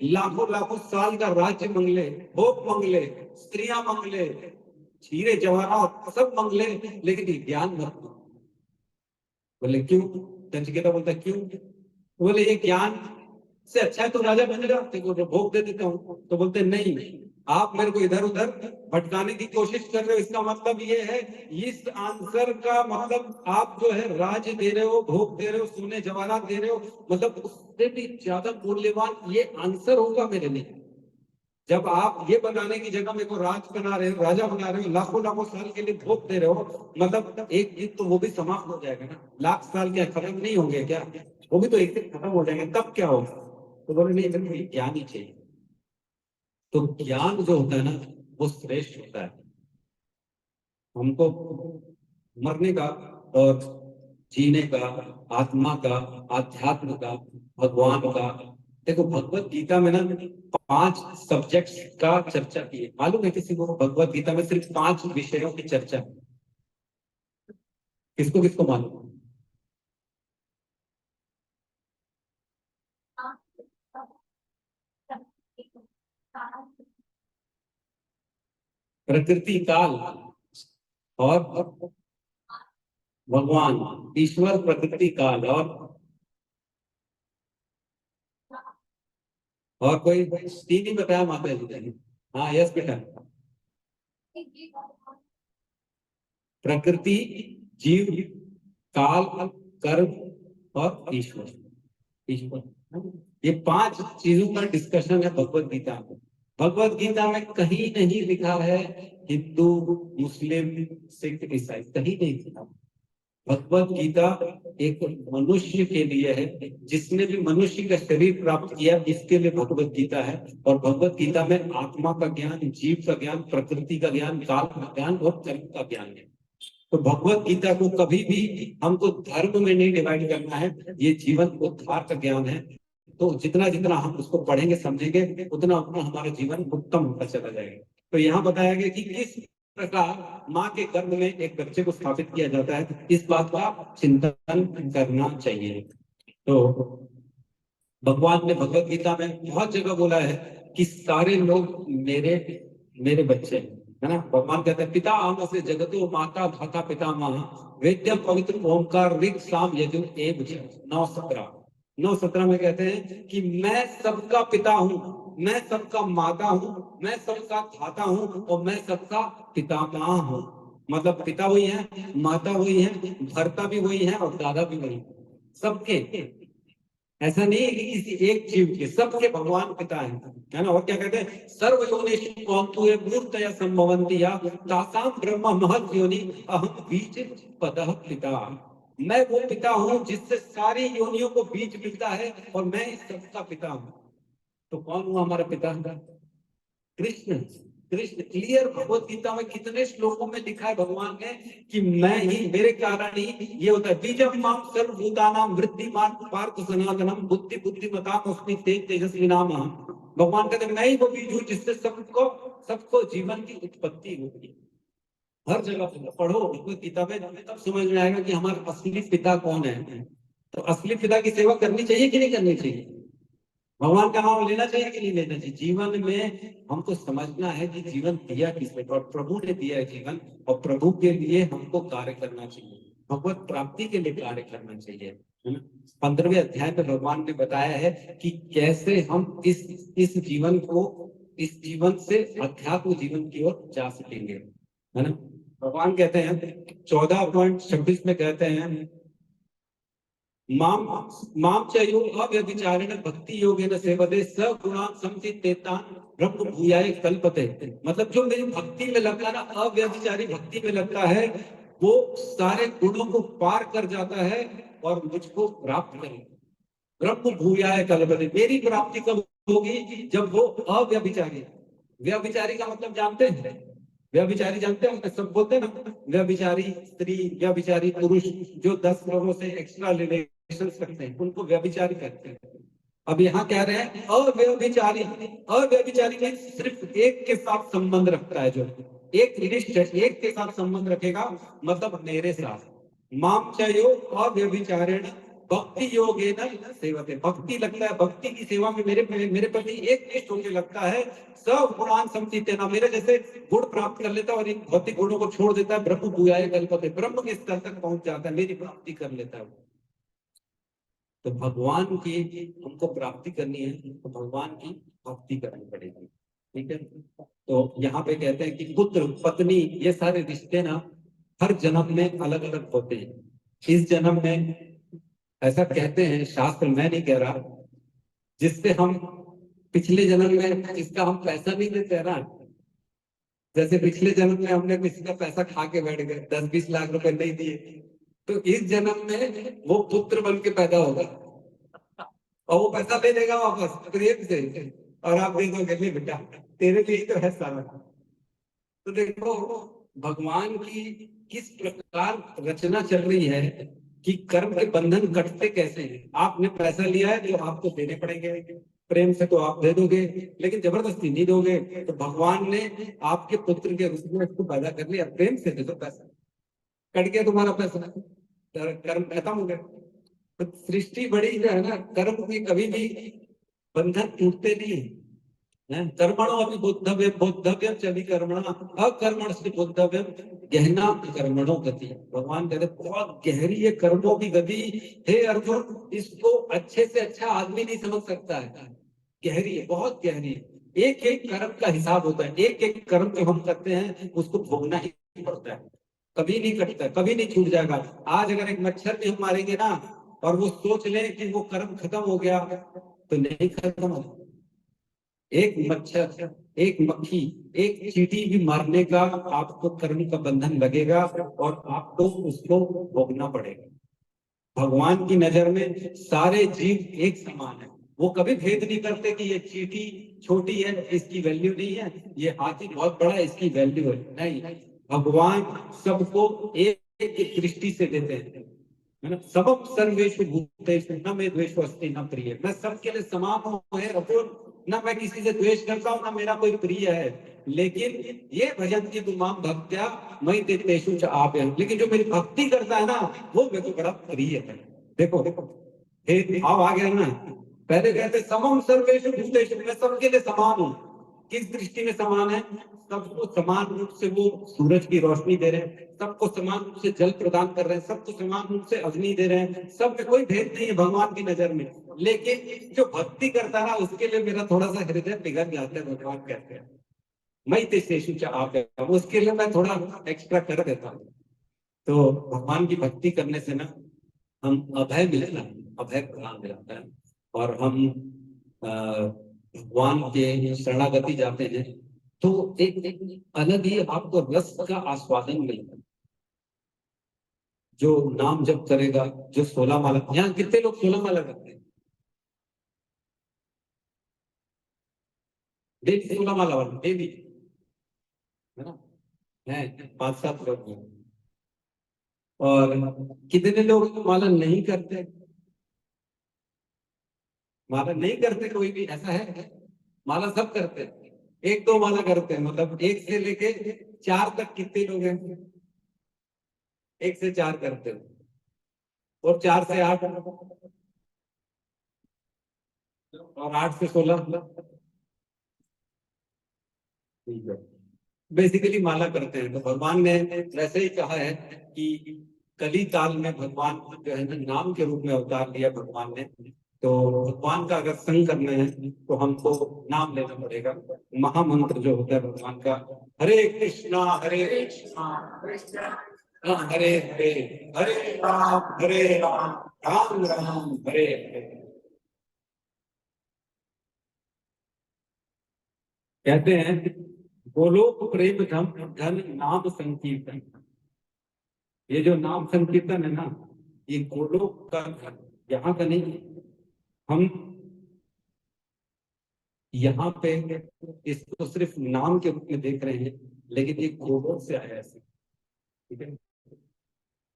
लाखों लाखों साल का राज्य मांग ले, भोग मांग ले, स्त्रियां मांग ले, हीरे जवाहरात सब मांग ले, लेकिन ये ज्ञान मत मांग। बोले क्यों? नचिकेता बोलता क्यों? बोले ये ज्ञान इससे अच्छा है तो राजा बन जा, तेरे को भोग दे देता हूँ। तो बोलते नहीं, आप मेरे को इधर उधर भटकाने की कोशिश कर रहे हो, इसका मतलब ये है, इस आंसर का मतलब आप जो है राज दे रहे हो, भोग दे रहे हो, सोने जवाहरात दे रहे हो, मतलब उससे भी ज्यादा मूल्यवान ये आंसर होगा मेरे लिए। जब आप ये बनाने की जगह मेरे को राज बना रहे हो, राजा बना रहे हो, लाखों लाखों साल के लिए भोग दे रहे हो, मतलब एक दिन तो वो भी समाप्त हो जाएगा ना। लाख साल क्या खत्म नहीं होंगे क्या? वो भी तो एक दिन खत्म हो जाएंगे, तब क्या होगा? तो बोले नहीं, मेरे को ज्ञान ही चाहिए। तो ज्ञान जो होता है ना, वो श्रेष्ठ होता है। हमको मरने का और जीने का, आत्मा का, आध्यात्म का, भगवान का, देखो भगवत गीता में ना 5 सब्जेक्ट्स का चर्चा की है। मालूम है किसी को? भगवत गीता में सिर्फ 5 विषयों की चर्चा है। किसको किसको मालूम? प्रकृति, काल और भगवान, ईश्वर, प्रकृति, काल और कोई 3 ही बताया माता जी ने। हाँ यस बेटा। प्रकृति, जीव, काल, कर्म और ईश्वर। ईश्वर, ये 5 चीजों का डिस्कशन है भगवत गीता में। भगवत गीता में कहीं नहीं लिखा है हिंदू, मुस्लिम, सिख, ईसाई, कहीं नहीं लिखा। भगवत गीता एक मनुष्य के लिए है, जिसने भी मनुष्य का शरीर प्राप्त किया इसके लिए भगवत गीता है। और भगवत गीता में आत्मा का ज्ञान, जीव का ज्ञान, प्रकृति का ज्ञान, काल का ज्ञान और कर्म का ज्ञान है। तो भगवत गीता को कभी भी हमको धर्म में नहीं डिवाइड करना है, ये जीवन उद्धार का ज्ञान है। तो जितना जितना हम उसको पढ़ेंगे समझेंगे, उतना उतना हमारा जीवन उत्तम होता चला जाएगा। तो यहाँ बताया गया कि किस प्रकार माँ के गर्भ में एक बच्चे को स्थापित किया जाता है, इस बात का चिंतन करना चाहिए। तो भगवान ने भगवत गीता में बहुत जगह बोला है कि सारे लोग मेरे मेरे बच्चे हैं, है ना। भगवान कहते हैं पिता आम से जगतो माता धाता पिता माँ वेद्यम पवित्र ओंकार ऋग साम यजुर एव 9:17। 9:17 में कहते हैं कि मैं सबका पिता हूँ, मैं सबका माता हूँ, मैं सबका धाता हूँ और मैं सबका पितामह हूँ। मतलब पिता वही है, माता वही है, भर्ता भी वही है और दादा भी वही है, सबके। ऐसा नहीं है कि किसी एक जीव के, सबके भगवान पिता है ना। और क्या कहते हैं, सर्व योनिषु कौंतुये मूर्तया संभवन्ति या तासाम ब्रह्म महत् योनि अहम बीज पदः पिता। मैं वो पिता हूँ जिससे सारी योनियों को बीज मिलता है और मैं इस सबका पिता हूँ। तो कौन हुआ हमारा पिता? कृष्ण। कृष्ण क्लियर भगवत गीता में कितने श्लोकों में लिखा है भगवान ने कि मैं ही, मेरे कारण ही ये होता है। बीजम माम सर्वभूतानां वृद्धिमान पार्थ सनातनम बुद्धि बुद्धिमताम अस्मि तेज तेजस्वी नाम। भगवान कहते मैं ही वो बीज हूँ जिससे सबको सबको जीवन की उत्पत्ति होगी। हर जगह पढ़ो भगवत गीता में, तब समझ में आएगा कि हमारा असली पिता कौन है। तो असली पिता की सेवा करनी चाहिए कि नहीं करनी चाहिए? भगवान का नाम लेना चाहिए कि नहीं लेना चाहिए? जीवन में हमको समझना है कि जीवन दिया किसने, और प्रभु ने दिया है जीवन, और प्रभु के लिए हमको कार्य करना चाहिए, भगवत प्राप्ति के लिए कार्य करना चाहिए, है ना। 15वें अध्याय में भगवान ने बताया है कि कैसे हम इस जीवन को, इस जीवन से अध्यात्म जीवन की ओर जा सकेंगे, है ना। भगवान कहते हैं 14.26 में कहते हैं माम माम च यो अव्यभिचारेण भक्ति योगेन सेवते स गुणान् संचित्तेतान् ब्रह्म भूयाय कल्पते। मतलब जो मेरी भक्ति में लगता है ना, अव्यभिचारी भक्ति में लगता है, वो सारे गुणों को पार कर जाता है और मुझको प्राप्त करेगा। ब्रह्म भूयाय कल्पते, मेरी प्राप्ति कब होगी? जब वो अव्यभिचारी। व्यभिचारी का मतलब जानते हैं? व्यभिचारी जानते हैं, सब बोलते हैं ना, व्यभिचारी स्त्री, व्यभिचारी पुरुष, जो 10 लोगों से एक्स्ट्रा रिलेशन रखते हैं उनको व्यभिचारी कहते हैं। अब यहाँ कह रहे हैं अव्यभिचारी। अव्यभिचारी में सिर्फ एक के साथ संबंध रखता है, जो एक लिस्ट है, एक के साथ संबंध रखेगा, मतलब मेरे साथ। माम चयो अव्यभिचारेण भक्ति योगेन सेवते, भक्ति लगता है, भक्ति की सेवा में मेरे प्रति एक निष्ठ होकर लगता है। सब गुणान संचितेन, मेरे जैसे गुण प्राप्त कर लेता है और इन भौतिक गुणों को छोड़ देता है। ब्रह्म भूयाय कल्पते, ब्रह्म के स्तर तक पहुंच जाता है, मेरी प्राप्ति कर लेता है। तो भगवान की हमको प्राप्ति करनी है तो भगवान की भक्ति करनी पड़ेगी। ठीक है, तो यहाँ पे कहते हैं कि पुत्र पत्नी ये सारे रिश्ते ना हर जन्म में अलग अलग होते हैं। इस जन्म में ऐसा कहते हैं शास्त्र, मैं नहीं कह रहा, जिससे हम पिछले जन्म में जिसका हम पैसा नहीं देते हैं ना, जैसे पिछले जन्म में हमने किसी का पैसा खा के बैठ गए, 10-20 लाख रुपए नहीं दिए, तो इस जन्म में वो पुत्र बन के पैदा होगा और वो पैसा ले लेगा वापस प्रेम से, और आप दे दोगे ले बेटा तेरे लिए ही तो है सारा। तो देखो भगवान की किस प्रकार रचना चल रही है कि कर्म के बंधन कटते कैसे हैं। आपने पैसा लिया है तो आपको देने पड़ेंगे, प्रेम से तो आप दे दोगे, लेकिन जबरदस्ती नहीं दोगे। तो भगवान ने आपके पुत्र के रूप में उसको पैदा कर लिया, प्रेम से दे दो पैसा, कट गया तुम्हारा पैसा, कर्म खत्म हो गया। तो सृष्टि बड़ी जो है ना, कर्म की कभी भी बंधन टूटते नहीं है। कर्मणो अपि बोद्धव्यम बोद्धव्यम च विकर्मणा अकर्मण से बोद्धव्यम गहना कर्मणो गति। भगवान कहते बहुत गहरी है कर्मों की गति। हे अर्जुन, इसको अच्छे से अच्छा आदमी नहीं समझ सकता है, गहरी है, बहुत गहरी है। एक एक कर्म का हिसाब होता है, एक एक कर्म जो हम करते हैं उसको भोगना ही पड़ता है, कभी नहीं कटता, कभी नहीं छूट जाएगा। आज अगर एक मच्छर भी हम मारेंगे ना और वो सोच ले कि वो कर्म खत्म हो गया, तो नहीं खत्म होगा। एक मच्छर, एक मक्खी, एक चींटी भी मारने का आपको कर्म का बंधन लगेगा और आपको उसको भोगना पड़ेगा। भगवान की नजर में सारे जीव एक समान है, वो कभी भेद नहीं करते कि ये चींटी छोटी है इसकी वैल्यू नहीं है, ये हाथी बहुत बड़ा है इसकी वैल्यू है, नहीं। भगवान सबको एक एक दृष्टि से देते हैं, है ना। सबम सर्वेषु भूतेषु न मे द्वेषो अस्ति न प्रिय। मैं सबके लिए समान हूँ, ना मैं किसी से द्वेष करता हूँ, ना मेरा कोई प्रिय है। लेकिन ये भजन की तुमाम भक्त्या मई तेषु च आप्यहम्। लेकिन जो मेरी भक्ति करता है ना वो मेरे को बड़ा प्रिय है। देखो देखो हे भाव आ गया ना। पहले कहते समम सर्वेषु भूतेषु, मैं सबके लिए समान हूँ। किस दृष्टि में समान है? सबको समान रूप से वो सूरज की रोशनी दे रहे हैं, सबको समान रूप से जल प्रदान कर रहे हैं, सबको समान रूप से अग्नि दे रहे हैं, सब में कोई भेद नहीं है भगवान की नजर में। लेकिन जो भक्ति करता है उसके लिए मेरा थोड़ा सा हृदय पिघल जाता है, भगवान कहते हैं मैं तेषु च आप्यहम्, उसके लिए मैं थोड़ा एक्स्ट्रा कर देता हूँ। तो भगवान की भक्ति करने से ना हम अभय मिले ना, अभय प्रदान मिलता है और हम भगवान के शरणागति जाते हैं तो एक अलग ही आपको रस का आस्वादन मिलता है। जो नाम जप करेगा, जो 16 माला, यहाँ कितने लोग 16 माला करते हैं? डेली 16 माला वाले डेली, है ना, है 5-7 लोग हैं। और कितने लोग माला नहीं करते? माला नहीं करते कोई भी ऐसा है? माला सब करते हैं, 1-2 माला करते हैं। मतलब 1 से लेके 4 तक कितने लोग हैं? 1 से 4 करते हैं, और 4 से 8, और 8 से 16। ठीक है, बेसिकली माला करते हैं। तो भगवान ने वैसे ही कहा है कि कली काल में भगवान जो है ना नाम के रूप में अवतार लिया भगवान ने। तो भगवान का अगर संग करना है तो हमको नाम लेना पड़ेगा। महामंत्र जो होता है भगवान का, हरे कृष्णा हरे कृष्णा हरे हरे, हरे राम राम राम हरे हरे। कहते हैं गोलोक प्रेम धन धन नाम संकीर्तन। ये जो नाम संकीर्तन है ना, ये गोलोक का धन, यहाँ का नहीं। हम यहाँ पे इसको सिर्फ नाम के रूप में देख रहे हैं, लेकिन ये गोलोक से आया है। ठीक है,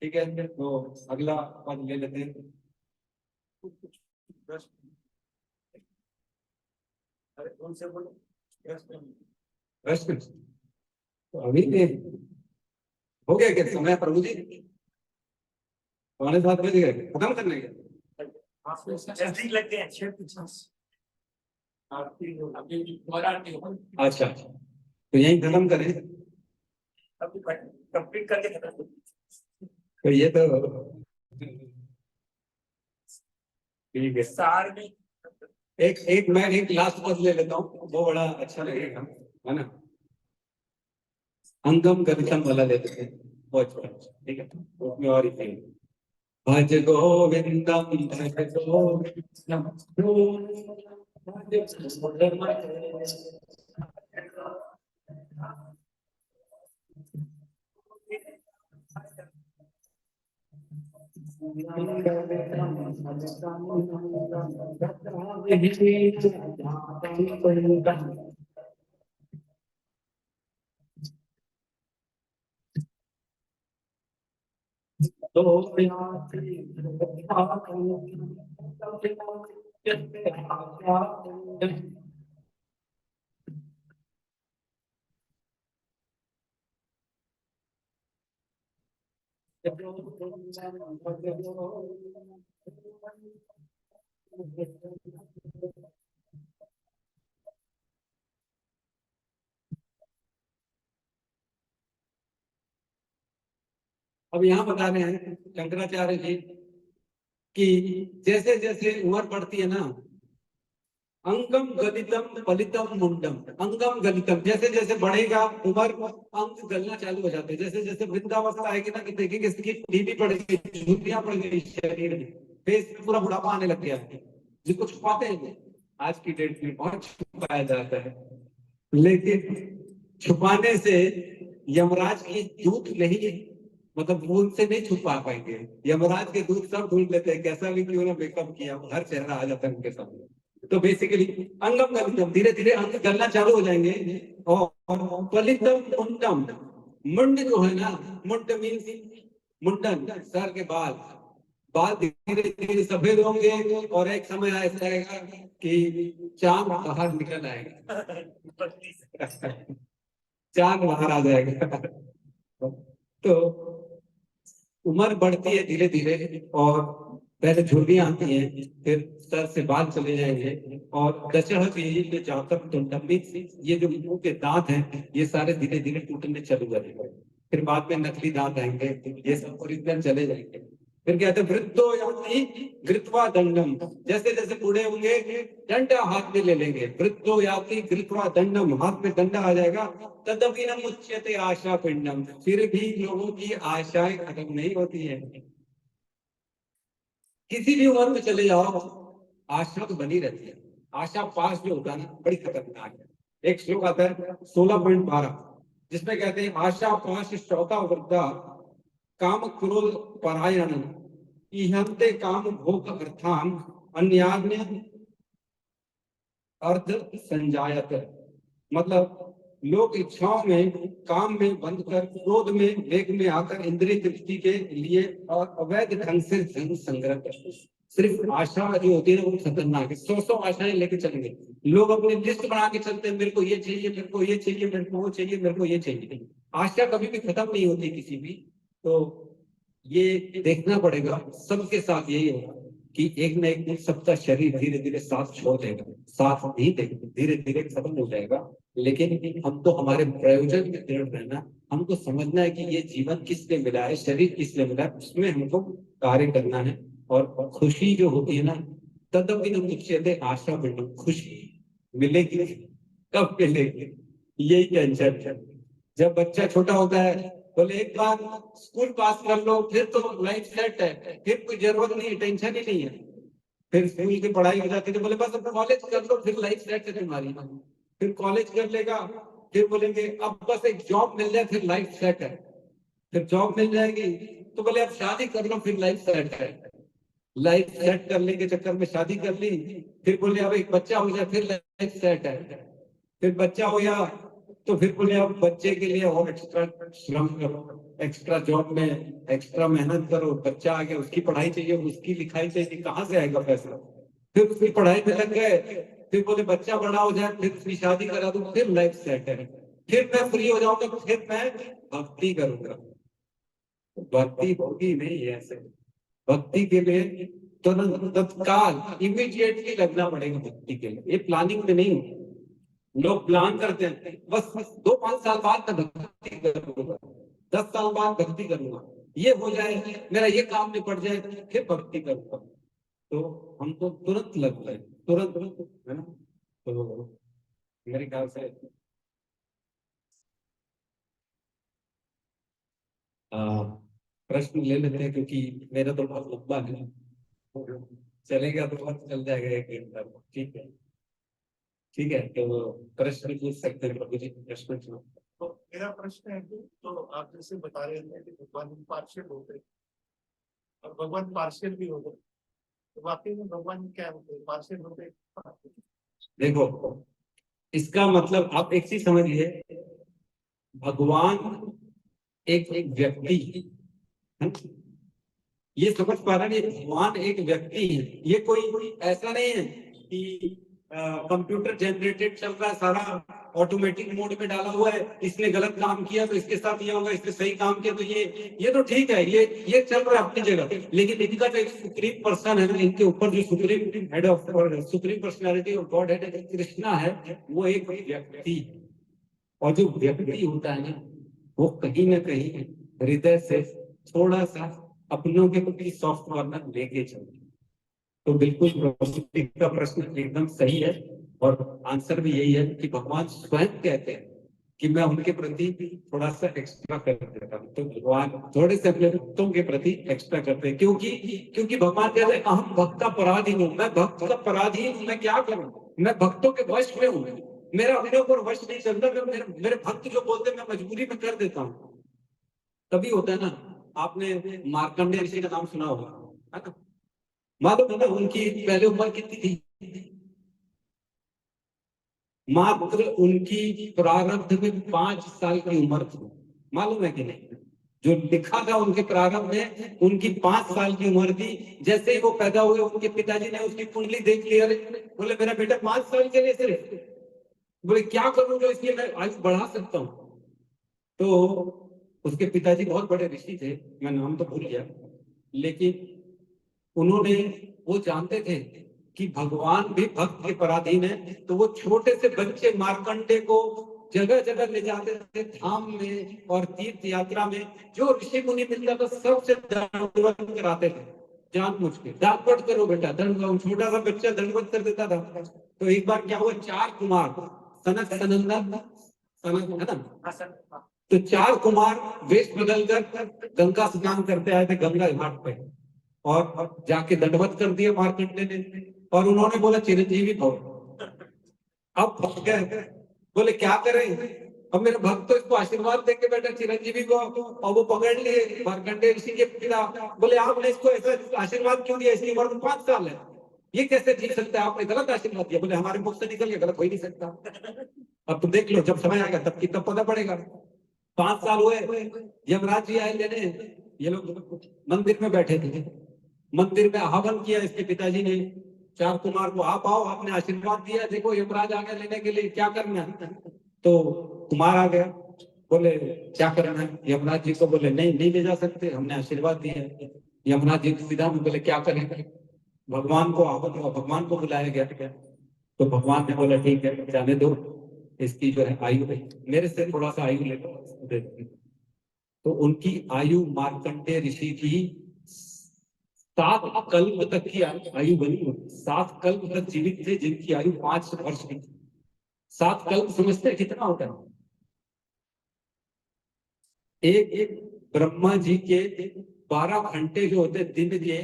ठीक है, तो अगला पद ले लेते हैं। अरे कौन से बोलो? प्रश्न तो अभी हो गया क्या समय प्रभु जी? 7:15 बज गए, खत्म करने के? जल्दी लग गए। अच्छा, तो यही खत्म करें। कंप्लीट करके खत्म। तो ये तो ठीक है, सार में एक मैं एक लास्ट पद ले लेता हूँ, वो बड़ा अच्छा लगेगा, है ना। अंगम गणितम वाला ले लेते हैं, वो अच्छा है, ठीक है। उसमें और ही है, भज गोविंदम भज गोविंदम अब यहाँ बता रहे हैं शंकराचार्य जी कि जैसे जैसे उम्र बढ़ती है ना, अंगम गलितम फलितम मुंडम, अंगम गलितम, जैसे जैसे बढ़ेगा उम्र, अंग गलना चालू हो जाते हैं। जैसे जैसे वृद्धावस्था आएगी ना, कि देखेंगे इसकी टीबी पड़ गई, झुर्रियां पड़ गई शरीर में, फेस में पूरा बुढ़ापा आने लग गया है, जिसको छुपाते हैं आज की डेट में, बहुत छुपाया जाता है। लेकिन छुपाने से यमराज की दूत नहीं, मतलब वो उनसे नहीं छुपा पाएंगे। यमराज के दूत सब ढूंढ लेते हैं, कैसा भी क्यों ना मेकअप किया, हर चेहरा आ जाता है उनके सामने। तो बेसिकली अंगम गलितम, धीरे धीरे अंग गलना चालू हो जाएंगे। और फलितम मुंडम, मुंड जो है ना, मुंड मीन्स मुंडन, सर के बाल, बाल धीरे धीरे सफेद होंगे, और एक समय ऐसा आएगा कि चांद बाहर निकल आएगा, चांद बाहर आ जाएगा। तो उम्र बढ़ती है धीरे धीरे, और पहले झुर्रियां आती हैं, फिर सर से बाल चले जाएंगे, और दशरथ की जो जातक दंडमी, ये जो मुंह के दांत हैं, ये सारे धीरे धीरे टूटने चले जाएंगे। फिर बाद में नकली दांत आएंगे, ये सब ओरिजिनल चले जाएंगे। फिर कहते हैं वृद्धो याति कृत्वा दंडम, जैसे जैसे बूढ़े होंगे डंडा हाथ में ले लेंगे, वृद्धो याति कृत्वा दंडम, हाथ में डंडा आ जाएगा। तदपि न मुच्यते आशा पिंडम, फिर भी लोगों की आशाएं खत्म नहीं होती है। किसी भी उम्र में चले जाओ, आशा तो बनी रहती है। आशा पास जो होता है ना, बड़ी खतरनाक है। एक श्लोक आता है 16.12, जिसमें कहते हैं आशा पाश श्रौता वृद्धा काम क्रोध परायण इहंते काम भोग अर्थान अन्यान्य अर्थ संजायत। मतलब लोग इच्छाओं में, काम में बंद कर, क्रोध में, वेग में आकर इंद्रिय तृप्ति के लिए और अवैध ढंग से धन संग्रह करते। सिर्फ आशा जो होती है ना, वो खतरनाक है। 100 आशाएं लेके चलेंगे लोग, अपनी लिस्ट बना के चलते हैं, मेरे को ये चाहिए, मेरे को ये चाहिए, मेरे को वो चाहिए, मेरे को ये चाहिए। आशा कभी भी खत्म नहीं होती किसी भी। तो ये देखना पड़ेगा, सबके साथ यही होगा कि एक न एक दिन सबका शरीर धीरे धीरे साथ छोड़ देगा, साथ नहीं देगा, धीरे धीरे खत्म हो जाएगा। लेकिन हमको हमारे प्रयोजन में दृढ़ रहना, हमको समझना है कि ये जीवन किस लिए मिला है, शरीर किस लिए मिला है, उसमें हमको कार्य करना है। और खुशी जो होती है ना, तदपि न मुच्यते आशा पिंडम, खुशी मिलेगी कब मिलेगी, यही टेंशन है। जब बच्चा छोटा होता है, बोले एक बार स्कूल पास कर लो, फिर तो लाइफ सेट है, फिर कोई जरूरत नहीं है, टेंशन ही नहीं है। फिर स्कूल की पढ़ाई हो जाती है, तो बोले बस अब कॉलेज कर लो, फिर लाइफ सेट है तुम्हारी। फिर कॉलेज कर लेगा, फिर बोलेंगे अब बस एक जॉब मिल जाए, फिर लाइफ सेट है। फिर जॉब मिल जाएगी तो बोले अब शादी कर लो, फिर लाइफ सेट है। लाइफ सेट करने के चक्कर में शादी कर ली, फिर बोले अब एक बच्चा हो जाए, फिर लाइफ सेट है। फिर बच्चा हो गया तो फिर बोले अब बच्चे के लिए और एक्स्ट्रा श्रम करो, एक्स्ट्रा जॉब में एक्स्ट्रा मेहनत करो। बच्चा आ गया, उसकी पढ़ाई चाहिए, उसकी लिखाई चाहिए, कहाँ से आएगा पैसा। फिर उसकी पढ़ाई में लग गए, फिर बोले बच्चा बड़ा हो जाए, फिर उसकी शादी करा दूं, फिर लाइफ सेट है। फिर मैं फ्री हो जाऊंगा, तो फिर मैं भक्ति करूंगा। भक्ति होगी नहीं है ऐसे। भक्ति के लिए तुरंत तत्काल इमीडिएटली लगना पड़ेगा भक्ति के लिए, ये प्लानिंग में नहीं होगा। लोग प्लान करते हैं, बस 2-5 साल बाद मैं भक्ति करूंगा, 10 साल बाद भक्ति करूंगा, ये हो जाए, मेरा ये काम निपट जाए, फिर भक्ति करूंगा। तो हमको तुरंत लगता है, तुरंत, है ना। तो मेरे ख्याल से आ, प्रश्न ले लेते हैं, क्योंकि मेरा तो बहुत लंबा है, चलेगा तो बहुत चल जाएगा एक घंटा। ठीक है, ठीक है, तो प्रश्न पूछ सकते हैं प्रभु जी, प्रश्न पूछो। तो मेरा प्रश्न है कि तो आप जैसे बता रहे थे कि भगवान पार्शियल होते हैं और भगवान पार्शियल भी होते हैं, तो वाकई में भगवान क्या होते हैं, पार्शियल होते हैं? देखो, इसका मतलब आप एक चीज समझिए, भगवान एक व्यक्ति है। ये समझ पा रहे हैं, ये भगवान एक व्यक्ति है, ये कोई ऐसा नहीं है कि कंप्यूटर जनरेटेड चल रहा है, सारा ऑटोमेटिक मोड में डाला हुआ है, इसने गलत काम किया तो इसके साथ ये होगा, इसने सही काम किया तो ये तो ठीक है, ये चल रहा है अपनी जगह। लेकिन इनका जो सुप्रीम पर्सन है, इनके ऊपर जो supreme head of supreme personality of God head Krishna है, वो एक व्यक्ति है। और जो व्यक्ति होता है ना, वो कहीं ना कहीं हृदय से थोड़ा सा अपनों के प्रति सॉफ्ट कॉर्नर लेके चलते। तो बिल्कुल प्रस्तुति का प्रश्न एकदम सही है, और आंसर भी यही है कि भगवान स्वयं कहते हैं कि मैं उनके प्रति थोड़ा सा एक्स्ट्रा कर देता हूँ। तो भगवान थोड़े से अपने भक्तों के प्रति एक्स्ट्रा करते हैं, क्योंकि भगवान कहते हैं अहम भक्त पराधीन हूँ, मैं भक्त का पराधीन हूँ, मैं क्या करूँ, मैं भक्तों के वश में हूँ, मेरा अपने ऊपर वश नहीं चलता, मैं मेरे भक्त जो बोलते हैं मैं मजबूरी में कर देता हूँ। तभी होता है ना, आपने मार्कंडेय ऋषि का नाम सुना होगा, है ना। मालूम है ना उनकी पहले उम्र कितनी थी? मात्र उनकी प्रारब्ध में 5 साल की उम्र थी। मालूम है कि नहीं? जो लिखा था उनके प्रारंभ में, उनकी 5 साल की उम्र थी। जैसे ही वो पैदा हुए, उनके पिताजी ने उसकी कुंडली देख ली, अरे बोले मेरा बेटा 5 साल के लिए सिर्फ, बोले क्या करूं जो इसलिए मैं आयु बढ़ा सकता हूँ। तो उसके पिताजी बहुत बड़े ऋषि थे, मैं नाम तो भूल गया, लेकिन उन्होंने, वो जानते थे कि भगवान भी भक्त के पराधीन है, तो वो छोटे से बच्चे मार्कंडे को जगह जगह ले जाते थे, धाम में और तीर्थ यात्रा में, जो ऋषि मुनि मिलता था सबसे दंडवत कराते थे, जानबूझ के, दंडवत करो बेटा, दंडवत। छोटा सा बच्चा दंडवत कर देता था। तो एक बार क्या हुआ, 4 कुमार, सनक सनंदन सनक, है ना, तो 4 कुमार वेश बदल कर गंगा स्नान करते आए थे गंगा घाट पे, और जाके दंडवत कर दिया मार्कंडे ने, और उन्होंने बोला चिरंजीवी भव। अब भग गए, बोले क्या करें, अब मेरे भक्त तो इसको आशीर्वाद देंगे बेटा चिरंजीवी को, और वो पकड़ लिए मार्कंडे ऋषि के पिता, बोले आपने इसको ऐसा आशीर्वाद क्यों दिया, इसकी उम्र 5 साल है, ये कैसे जी सकता है, आपने गलत आशीर्वाद दिया। बोले हमारे मुख से निकल गया, गलत हो ही नहीं सकता, अब तुम देख लो, जब समय आएगा तब पता पड़ेगा। 5 साल हुए, यमराज जी आए लेने, ये लोग मंदिर में बैठे थे, मंदिर में हवन किया इसके पिताजी ने, 4 कुमार को, आप आओ, आपने आशीर्वाद दिया, देखो यमराज आ गया लेने के लिए, क्या करना है। तो कुमार आ गया, बोले क्या करना है, यमराज जी को बोले नहीं नहीं ले जा सकते, हमने आशीर्वाद दिया है। यमराज जी सीधा में बोले क्या करेंगे, भगवान को आह्वान हुआ, भगवान को बुलाया गया, तो भगवान ने बोला ठीक है जाने दो, इसकी जो है आयु है, मेरे से थोड़ा सा आयु ले लो, तो उनकी आयु मार्कंडेय ऋषि की 7 कल्प तक की आयु बनी। 7 कल्प तक जीवित थे, जिनकी आयु 5 वर्ष की थी। 7 कल्प समझते हैं कितना होता है? एक ब्रह्मा जी के 12 घंटे जो होते हैं दिन के,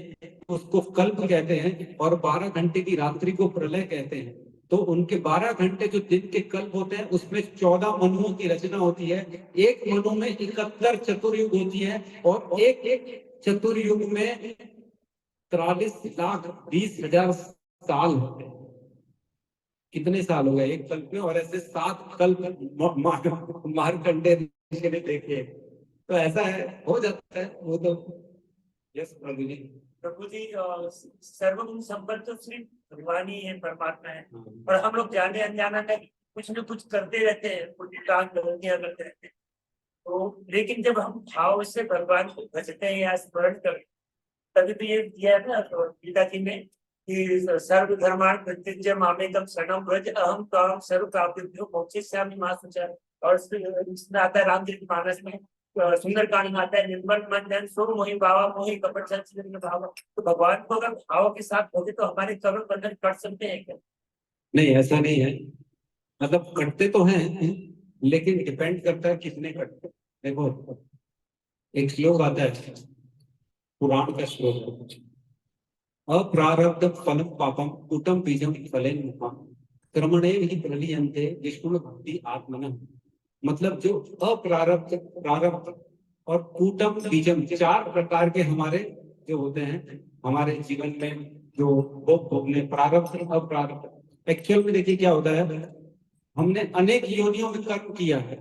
उसको कल्प कहते हैं, और 12 घंटे की रात्रि को प्रलय कहते हैं। तो उनके 12 घंटे जो दिन के कल्प होते हैं, उसमें 14 मनुओं की रचना होती है। एक मनु में 71 चतुर्युग होती है, और एक चतुर्युग में 43,20,000 साल होते हैं। कितने साल हो गए एक कल्प में, और ऐसे 7 कल्प मार्कंडेय ऋषि ने देखे। तो ऐसा है, हो जाता है वो तो। यस प्रभु जी। प्रभु जी, सर्वगुण संपन्न तो सिर्फ भगवान ही है, परमात्मा है, और हम लोग जाने अनजाना में कुछ न कुछ करते रहते हैं, कुछ काम गलतियां करते रहते हैं। तो लेकिन जब हम भाव से भगवान को भजते हैं या स्मरण करते, तभी तो ये दिया है ना गीता जी में कि सर्वधर्मान् परित्यज्य मामेकं शरणं व्रज अहं त्वां सर्व पापेभ्यो मोक्षयिष्यामि मा शुचः। और इसमें आता है रामचरितमानस में सुंदरकांड में आता है, निर्मल मन धन सो मोहि भावा मोहि कपट संचलन भाव। तो भगवान को अगर भाव के साथ होते तो हमारे कर्म बंधन कट सकते हैं क्या? नहीं, ऐसा नहीं है। मतलब कटते तो हैं, लेकिन डिपेंड करता है कितने कटते। देखो, एक श्लोक आता है, पुराण का श्लोक, अप्रारब्ध फलम पापम कुटम बीजम फलेन मुखम कर्मणे ही प्रलीयन्ते विष्णु भक्ति आत्मनः। मतलब जो अप्रारब्ध, प्रारब्ध और कूटम बीजम, चार प्रकार के हमारे जो होते हैं हमारे जीवन में, जो भोग भोगने, प्रारब्ध अप्रारब्ध। एक्चुअल में देखिए क्या होता है, हमने अनेक योनियों में कर्म किया है,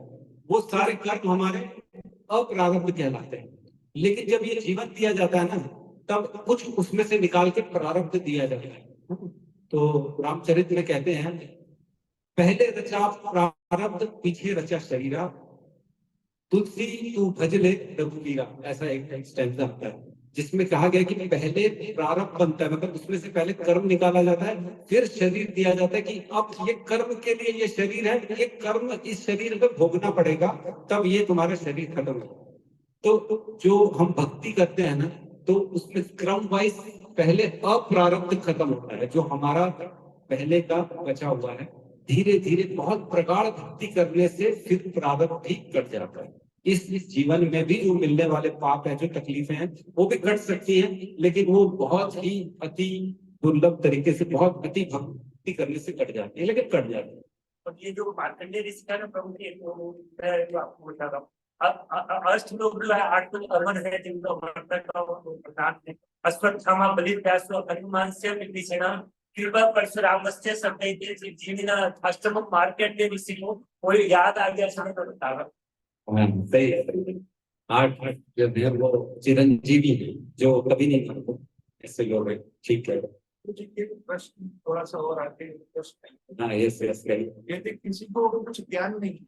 वो सारे कर्म हमारे अप्रारब्ध कहलाते हैं। लेकिन जब ये जीवन दिया जाता है ना, तब कुछ उसमें से निकाल के प्रारब्ध दिया जाता है। तो रामचरित में कहते हैं, पहले रचा प्रारब्ध पीछे रचा शरीरा, तुलसी तू भज ले रघुवीरा। ऐसा एक स्टैंजा आता है जिसमें कहा गया कि पहले प्रारब्ध बनता है, मतलब उसमें से पहले कर्म निकाला जाता है, फिर शरीर दिया जाता है कि अब ये कर्म के लिए ये शरीर है, ये कर्म इस शरीर में भोगना पड़ेगा, तब ये तुम्हारा शरीर खत्म होगा। तो जो हम भक्ति करते हैं ना, तो उसमें क्रम वाइज पहले अप्रारब्ध खत्म होता है, जो हमारा पहले का बचा हुआ है। धीरे धीरे बहुत प्रगाढ़ भक्ति करने से फिर प्रारब्ध भी कट जाता है। इस जीवन में भी जो मिलने वाले पाप है, जो तकलीफें हैं, वो भी कट सकती हैं, लेकिन वो बहुत ही अति दुर्लभ तरीके से, बहुत अति भक्ति करने से कट जाती है, लेकिन कट जाती है। और ये जो मार्कंडेय ऋषि का ना प्रभु जी, मैं जो आपको बता रहा हूँ, अष्टलोक जो है, 8 अमर है जिनको अमरता का प्रदान है। अश्वत्थामा बलिदासो हनुमानस्य विभीषण कृपा परशुरामस्य संतते जीविना। अष्टम मार्कंडेय ऋषि को कोई याद आ गया समय तो बता रहा। सही है। 8 जो है वो चिरंजीवी है, जो कभी नहीं मरते, ऐसे लोग हैं। ठीक है, मुझे एक प्रश्न थोड़ा सा और आगे प्रश्न। हाँ यस यस, यदि किसी को कुछ ज्ञान नहीं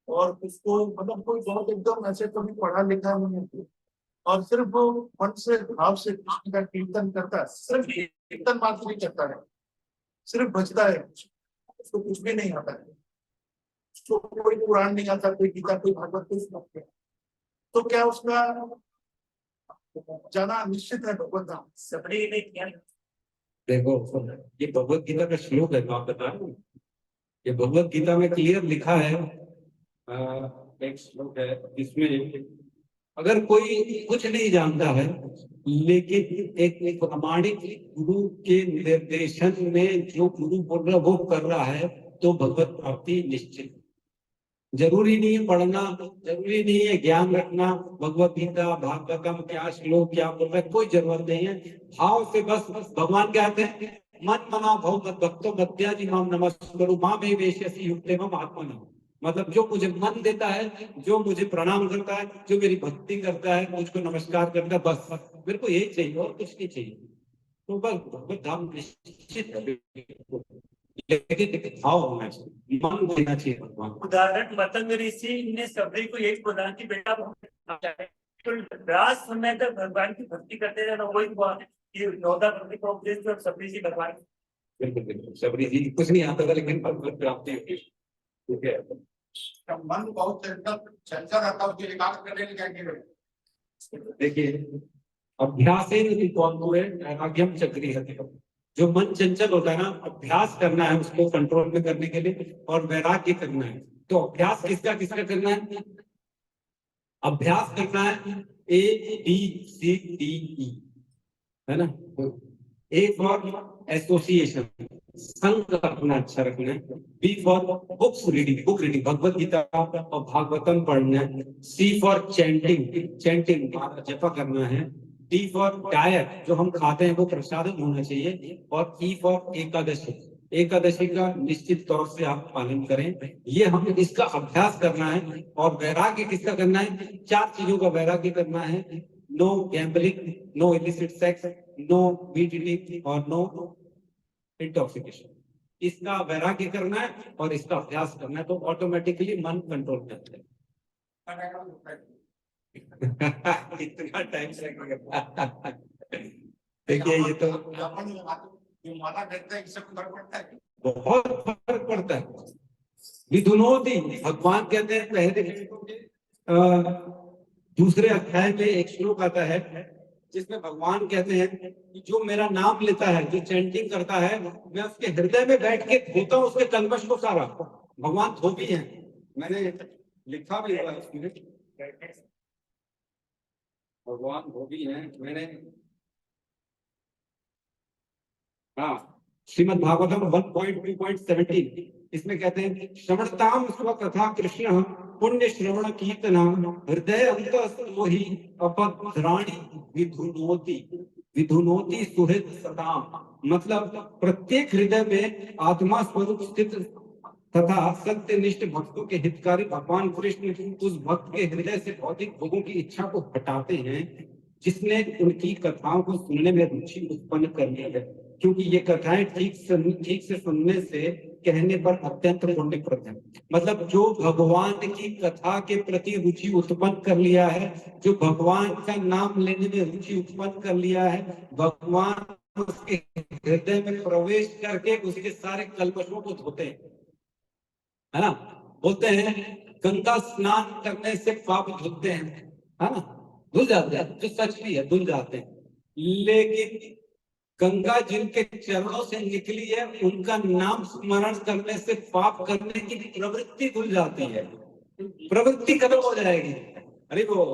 और उसको मतलब कोई बहुत एकदम ऐसे कभी पढ़ा लिखा नहीं है, और सिर्फ वो मन से भाव से कृष्ण का कीर्तन करता है, सिर्फ कीर्तन मात्र नहीं करता है, सिर्फ भजता है, उसको कुछ भी नहीं आता है, उसको कोई पुराण नहीं आता, कोई गीता, कोई भागवत, कुछ नहीं, तो क्या उसका जाना निश्चित है भगवत धाम? सबने नहीं किया। देखो, ये भगवत गीता का श्लोक है, तो आप बता रहे हैं, ये भगवत गीता में क्लियर लिखा है। एक श्लोक है जिसमें अगर कोई कुछ नहीं जानता है, लेकिन एक प्रामाणिक गुरु के निर्देशन में जो गुरु बोल रहा वो कर रहा है, तो भगवत प्राप्ति निश्चित। जरूरी नहीं है पढ़ना, जरूरी नहीं है ज्ञान रखना, भगवत गीता भागवतम क्या श्लोक क्या बोल रहा है, कोई जरूरत नहीं है। भाव से बस भगवान कहते हैं, मन मना भव मत भक्तो मध्याजी माम नमस्करु मां में वेश्यसी युक्ते मम आत्मना। मतलब जो मुझे मन देता है, जो मुझे प्रणाम करता है, जो मेरी भक्ति करता है, मुझको नमस्कार करता है, बस मेरे को यही चाहिए और कुछ नहीं चाहिए। तो बस भगवत धाम निश्चित है, लेकिन भाव होना चाहिए, मन देना चाहिए भगवान। उदाहरण मतंग ऋषि ने सबरी को यही बोला कि बेटा तो रात समय तक भगवान की भक्ति करते रहना, वही हुआ कि 9 भक्ति का उपदेश जो सबरी जी भगवान। बिल्कुल बिल्कुल, सबरी जी कुछ नहीं आता था, लेकिन भगवत प्राप्ति हुई। ठीक है, मन बहुत चंचल रहता है, उसके एकाग्र करने लगे। देखिए, अभ्यासेन कौतुरे वैराग्यम चक्रियते। जो मन चंचल होता है ना, अभ्यास करना है उसको कंट्रोल में करने के लिए, और वैराग्य करना है। तो अभ्यास किसका किसका करना है? अभ्यास करना है ABCDE, है ना। A फॉर एसोसिएशन, संग अपना अच्छा रखना है। B for books reading, book reading, Bhagavad Gita और भागवतम पढ़ना है। C फॉर चैंटिंग, चैंटिंग जपा करना है। D फॉर डाइट, जो हम खाते हैं वो प्रसादन होना चाहिए। और E फॉर एकादशी, एकादशी का निश्चित तौर से आप पालन करें। ये हम इसका अभ्यास करना है। और वैराग्य किसका करना है? 4 चीजों का वैराग्य करना है। No gambling, no illicit sex, no meat eating और नो इंटॉक्सिकेशन। इसका वैराग्य करना है और इसका अभ्यास करना है, तो ऑटोमेटिकली मन कंट्रोल में आता है। इतना टाइम लगेगा? देखिए, ये तो माना करता है, इससे फर्क पड़ता है, बहुत फर्क पड़ता है। विधुनोति, भगवान कहते हैं पहले दूसरे अध्याय में एक श्लोक आता है जिसमें भगवान कहते हैं कि जो मेरा नाम लेता है, जो चैंटिंग करता है, मैं उसके हृदय में बैठ के धोता हूँ उसके कल्मश को सारा। भगवान धोबी हैं, मैंने लिखा भी हुआ है उसमें, भगवान धोबी हैं मैंने। हाँ, श्रीमद् भागवतम 1.2.17 इसमें कहते हैं श्रवणताम स्वकथा कृष्ण पुण्य श्रवण कीर्तन हृदय अंतहि अपधराणि विधुनोति विधुनोति सुहृद सताम। मतलब प्रत्येक हृदय में आत्मा स्वरूप स्थित तथा सत्यनिष्ठ भक्तों के हितकारी भगवान कृष्ण उस भक्त के हृदय से भौतिक भोगों की इच्छा को हटाते हैं जिसने उनकी कथाओं को सुनने में रुचि उत्पन्न कर ली है, क्योंकि ये कथाएं ठीक से सुनने से कहने पर अत्यंत पुण्यप्रद है। मतलब जो भगवान की कथा के प्रति रुचि उत्पन्न कर लिया है, जो भगवान का नाम लेने में रुचि उत्पन्न कर लिया है, भगवान उसके हृदय में प्रवेश करके उसके सारे कल्मशों को धोते हैं, है ना। बोलते हैं गंगा स्नान करने से पाप धुलते हैं, है ना, धुल जाते हैं, जो सच भी है, धुल जाते हैं। लेकिन गंगा जिनके चरणों से निकली है उनका नाम स्मरण करने से पाप करने की प्रवृत्ति धुल जाती है, प्रवृत्ति खत्म हो जाएगी। अरे वो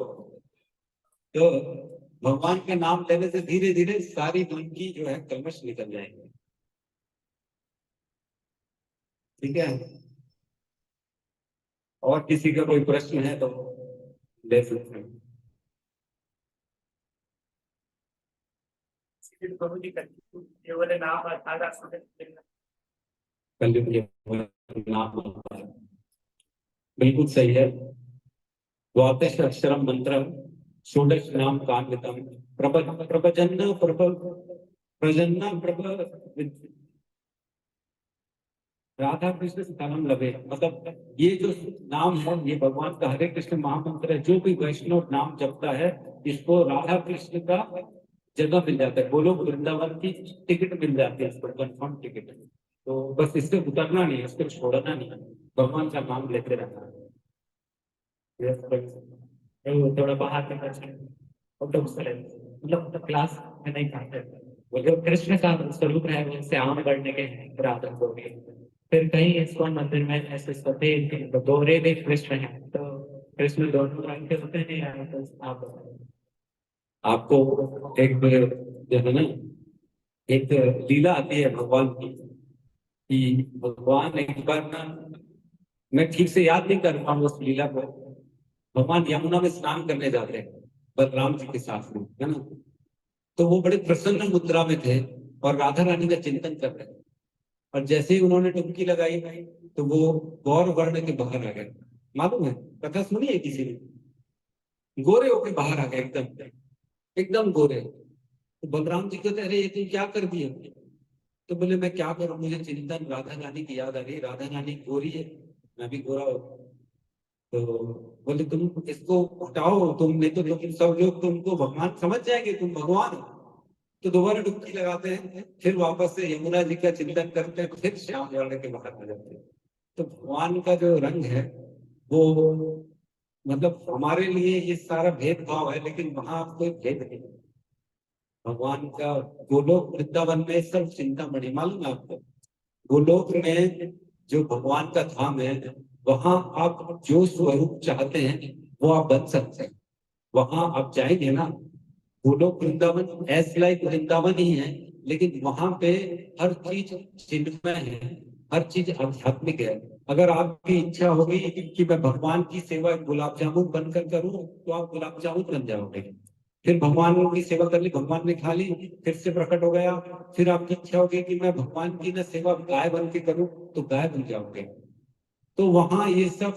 तो भगवान का नाम लेने से धीरे धीरे सारी मन की जो है कलमश निकल जाएंगे। ठीक है, और किसी का कोई प्रश्न है तो ले सकते हैं। नाम बिल्कुल सही है। द्वादश अक्षरम मंत्र षोडश नाम कान्वितम प्रभजन्न प्रजन्न राधा कृष्ण स्थानम लभे। मतलब ये जो नाम है ये भगवान का हरे कृष्ण महामंत्र है। जो भी वैष्णव नाम जपता है इसको राधा कृष्ण का जगह मिल जाता है, गोलोक वृंदावन की टिकट मिल जाती है, इसको कंफर्म टिकट। तो बस इससे उतरना नहीं है, इसको छोड़ना नहीं है, भगवान का नाम लेते रहना है। थोड़ा बाहर का मतलब क्लास में नहीं खाते, वो कृष्ण का स्वरूप है उनसे आम बढ़ने के राधा को भी। फिर कहीं इस्कॉन मंदिर में ऐसे सफेद दोहरे भी कृष्ण हैं, तो कृष्ण दोनों रंग के होते हैं या तो आप आपको एक जो है ना एक लीला आती है भगवान की कि भगवान एक बार ना, मैं ठीक से याद नहीं कर पाऊंगा उस लीला को, भगवान यमुना में स्नान करने जाते हैं बलराम जी के साथ में, है ना। तो वो बड़े प्रसन्न मुद्रा में थे और राधा रानी का चिंतन कर रहे थे, और जैसे ही उन्होंने डुबकी लगाई तो वो गौर वर्ण के बाहर आ गए। मालूम है, कथा सुनी है किसी ने? गोरे होके बाहर आ गए, एकदम एकदम गोरे। तो बलराम जी कहते अरे ये तुम क्या कर दिए? तो बोले मैं क्या करूं, मुझे चिंतन राधा रानी की याद आ रही, राधा रानी गोरी है, मैं भी गोरा हूं। तो बोले तुम इसको हटाओ, तुम नहीं तो तुम सब लोग तुमको भगवान समझ जाएंगे, तुम भगवान हो। तो दोबारा डुबकी लगाते हैं, फिर वापस से यमुना जी का चिंतन करते हैं, फिर श्याम वर्ण के बाहर आ जाते हैं। तो भगवान का जो रंग है वो मतलब हमारे लिए ये सारा भेदभाव है, लेकिन वहां कोई भेद नहीं। भगवान का गोलोक वृंदावन में सब चिंतामणि, मालूम है आपको? गोलोक में जो भगवान का धाम है वहां आप जो स्वरूप चाहते हैं वो आप बन सकते हैं। वहां आप जाएंगे ना, गोलोक वृंदावन एज लाइक वृंदावन ही है, लेकिन वहां पे हर चीज चिन्मय है, हर चीज आध्यात्मिक है। अगर आपकी इच्छा होगी कि मैं भगवान की सेवा गुलाब जामुन बनकर करूं तो आप गुलाब जामुन बन जाओगे। फिर भगवान की सेवा कर ली, भगवान ने खा ली, फिर से प्रकट हो गया, फिर आपकी इच्छा होगी कि मैं भगवान की ना सेवा गाय बन के करूं तो गाय बन जाओगे। तो वहां ये सब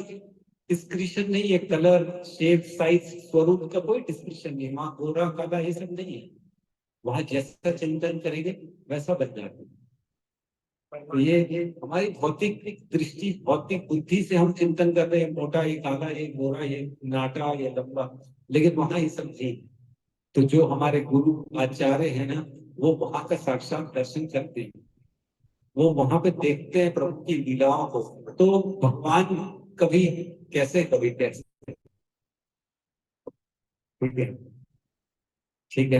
डिस्क्रिप्शन नहीं है, कलर शेप साइज स्वरूप का कोई डिस्क्रिप्शन नहीं, वहां गोरा काला ये सब नहीं है। वहां जैसा चिंतन करेंगे वैसा बन जाएगा। तो ये हमारी भौतिक दृष्टि, भौतिक बुद्धि से हम चिंतन कर रहे हैं, मोटा ये काला ये गोरा ये नाटा ये लंबा, लेकिन वहां ये सब नहीं। तो जो हमारे गुरु आचार्य है ना, वो वहां का साक्षात दर्शन करते हैं, वो वहां पे देखते हैं प्रभु की लीलाओं को। तो भगवान कभी कैसे ठीक है, ठीक है।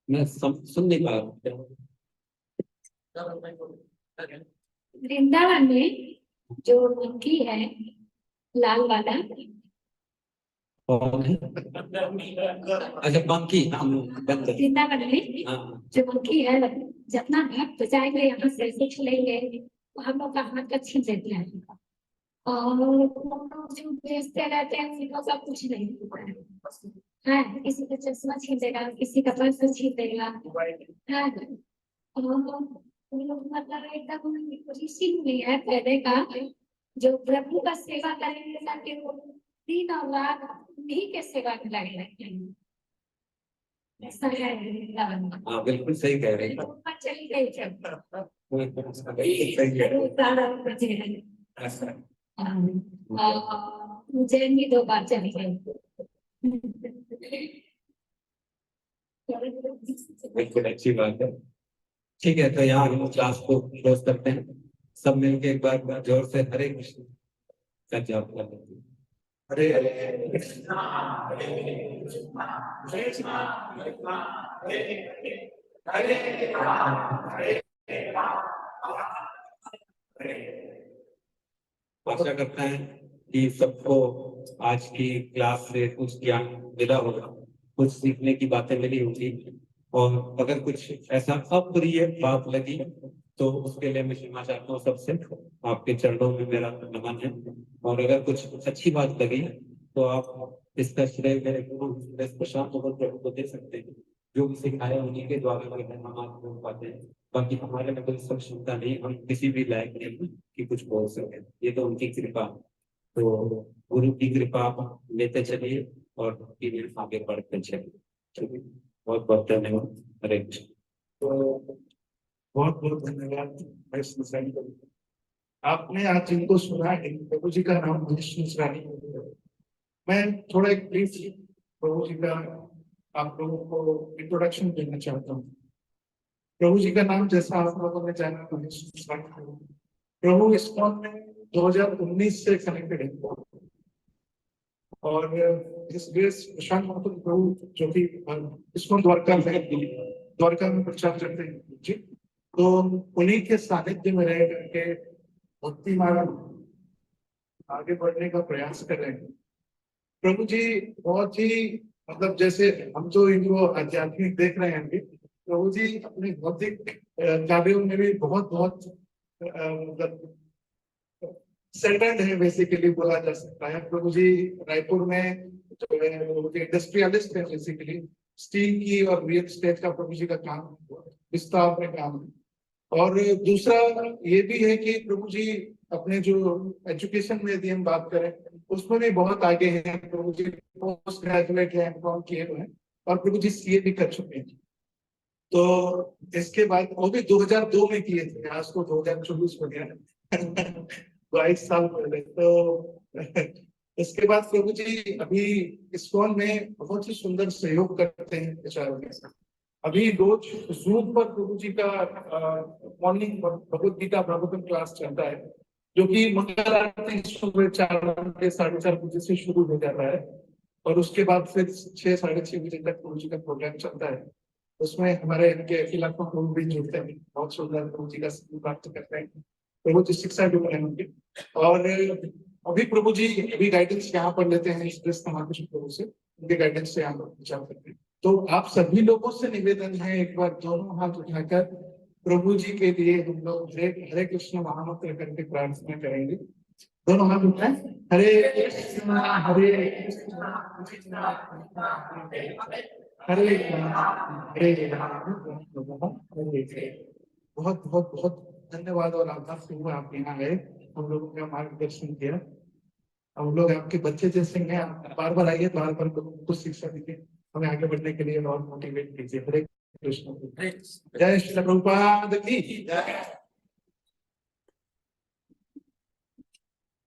मैं सुन नहीं पा रहा हूँ। वृंदावन में जो मंकी है लाल वाला, कौन है? अच्छा, मंकी, हाँ, बंदर। वृंदावन में हाँ, जो मंकी है, जितना भक्त जाएंगे यहाँ से कुछ लेंगे तो हम लोग का हाथ का छीन लेते हैं, और वो लोग जो बेचते रहते हैं उनको का कुछ नहीं होता है। किसी का चश्मा छीन देगा, किसी का पर्स छीन देगा है। और वो लोग मतलब एकदम ऋषि मुनि है पहले का, जो प्रभु का सेवा करेंगे ताकि वो दिन और रात उन्हीं के सेवा में लगे रहते हैं। ऐसा है वृंदावन में। हाँ, बिल्कुल सही कह रहे हैं। तो ऊपर चली गई जब बिल्कुल सही है। वो सारा बचे हैं। ऐसा। उज्जैन भी 2 बार चली गई। बिल्कुल अच्छी बात है। ठीक है, तो यहाँ हम क्लास को क्लोज करते हैं। सब मिलके एक बार जोर से हरे कृष्ण का जाप कर लेते हैं। हरे कृष्णा, हरे कृष्णा, कृष्णा कृष्णा, हरे राम, हरे राम, आशा करते हैं कि सबको आज की क्लास से कुछ ज्ञान मिला होगा, कुछ सीखने की बातें मिली होगी, और अगर कुछ ऐसा अप्रिय बात लगी तो उसके लिए मैं क्षमा चाहता हूँ सबसे। आपके चरणों में मेरा नमन है। और अगर कुछ अच्छी बात लगी तो आप इसका श्रेय मेरे गुरु प्रशांत प्रभु को दे सकते हैं। जो भी सिखाया उन्हीं के द्वारा हम आप बोल पाते हैं। बाकी हमारे में कोई सब क्षमता नहीं, हम किसी भी लायक नहीं कि कुछ बोल सके। ये तो उनकी कृपा। तो गुरु की कृपा आप लेते चलिए और आगे बढ़ते चलिए। चलिए, बहुत बहुत धन्यवाद। हरे कृष्ण। तो बहुत बहुत धन्यवाद वैष्णव साईं को। आपने आज जिनको सुना है प्रभु जी का नाम वैष्णव साईं। मैं थोड़ा एक ब्रीफ प्रभु जी का आप लोगों को इंट्रोडक्शन देना चाहता हूँ। प्रभु जी का नाम जैसा आप लोगों ने जाना वैष्णव साईं। प्रभु इस्कॉन में 2019 से कनेक्टेड है, और इस देश प्रशांत महाप्रभु प्रभु जो कि इस्कॉन द्वारका में प्रचार करते हैं जी, तो उन्हीं के सानिध्य में रह करके भक्ति मार्ग आगे बढ़ने का प्रयास कर रहे हैं। प्रभु जी बहुत ही मतलब जैसे हम तो इनको आध्यात्मिक देख रहे हैं, प्रभु जी अपने भौतिक कार्यों में भी बहुत बहुत मतलब सेटल्ड है, बेसिकली बोला जा सकता है। प्रभु जी रायपुर में जो है इंडस्ट्रियलिस्ट है, बेसिकली स्टील की और रियल एस्टेट का प्रभु जी का काम विस्तार में काम है। और दूसरा ये भी है कि प्रभु जी अपने जो एजुकेशन में यदि हम बात करें उसमें भी बहुत आगे हैं। प्रभु जी पोस्ट ग्रेजुएट है, एमकॉम किए हुए हैं, और प्रभु जी सीए भी कर चुके हैं। तो इसके बाद वो भी 2002 में किए थे, आज तो 2024 हो गया 22 साल पहले। तो इसके बाद प्रभु जी अभी इस्कॉन में बहुत ही सुंदर सहयोग करते हैं विचारों के साथ। अभी रोज जूम पर प्रभु जी का मॉर्निंग भगवत गीता प्रवचन क्लास चलता है, जो कि मंगल आरती सुबह 4 से 4:30 बजे से शुरू हो जाता है, और उसके बाद फिर 6 साढ़े 6 बजे तक प्रभु जी का प्रोग्राम चलता है। उसमें हमारे इनके इलाकों लोग भी जुड़ते हैं, बहुत सुंदर प्रभु जी का प्राप्त करते हैं। प्रभु जी शिक्षा भी बने होंगे। और अभी प्रभु जी अभी गाइडेंस यहाँ पर लेते हैं इस महाकृष्ण प्रभु से, उनके गाइडेंस से हम विचार करते हैं। तो आप सभी लोगों से निवेदन है, एक बार दोनों हाथ उठाकर प्रभु जी के लिए हम लोग हरे कृष्ण महामंत्र करके प्रार्थना करेंगे। दोनों हाथ उठाए। हरे कृष्ण हरे कृष्ण कृष्ण कृष्ण हरे राम हरे राम हरे हरे। बहुत बहुत बहुत धन्यवाद और आभार से हुआ आप यहाँ आए, हम लोगों का मार्गदर्शन किया। हम लोग आपके बच्चे जैसे हैं, आप बार बार आइए, बार बार कुछ शिक्षा दीजिए, हमें आगे बढ़ने के लिए और मोटिवेट कीजिए। हरे कृष्ण। जय श्री प्रभुपाद की जय।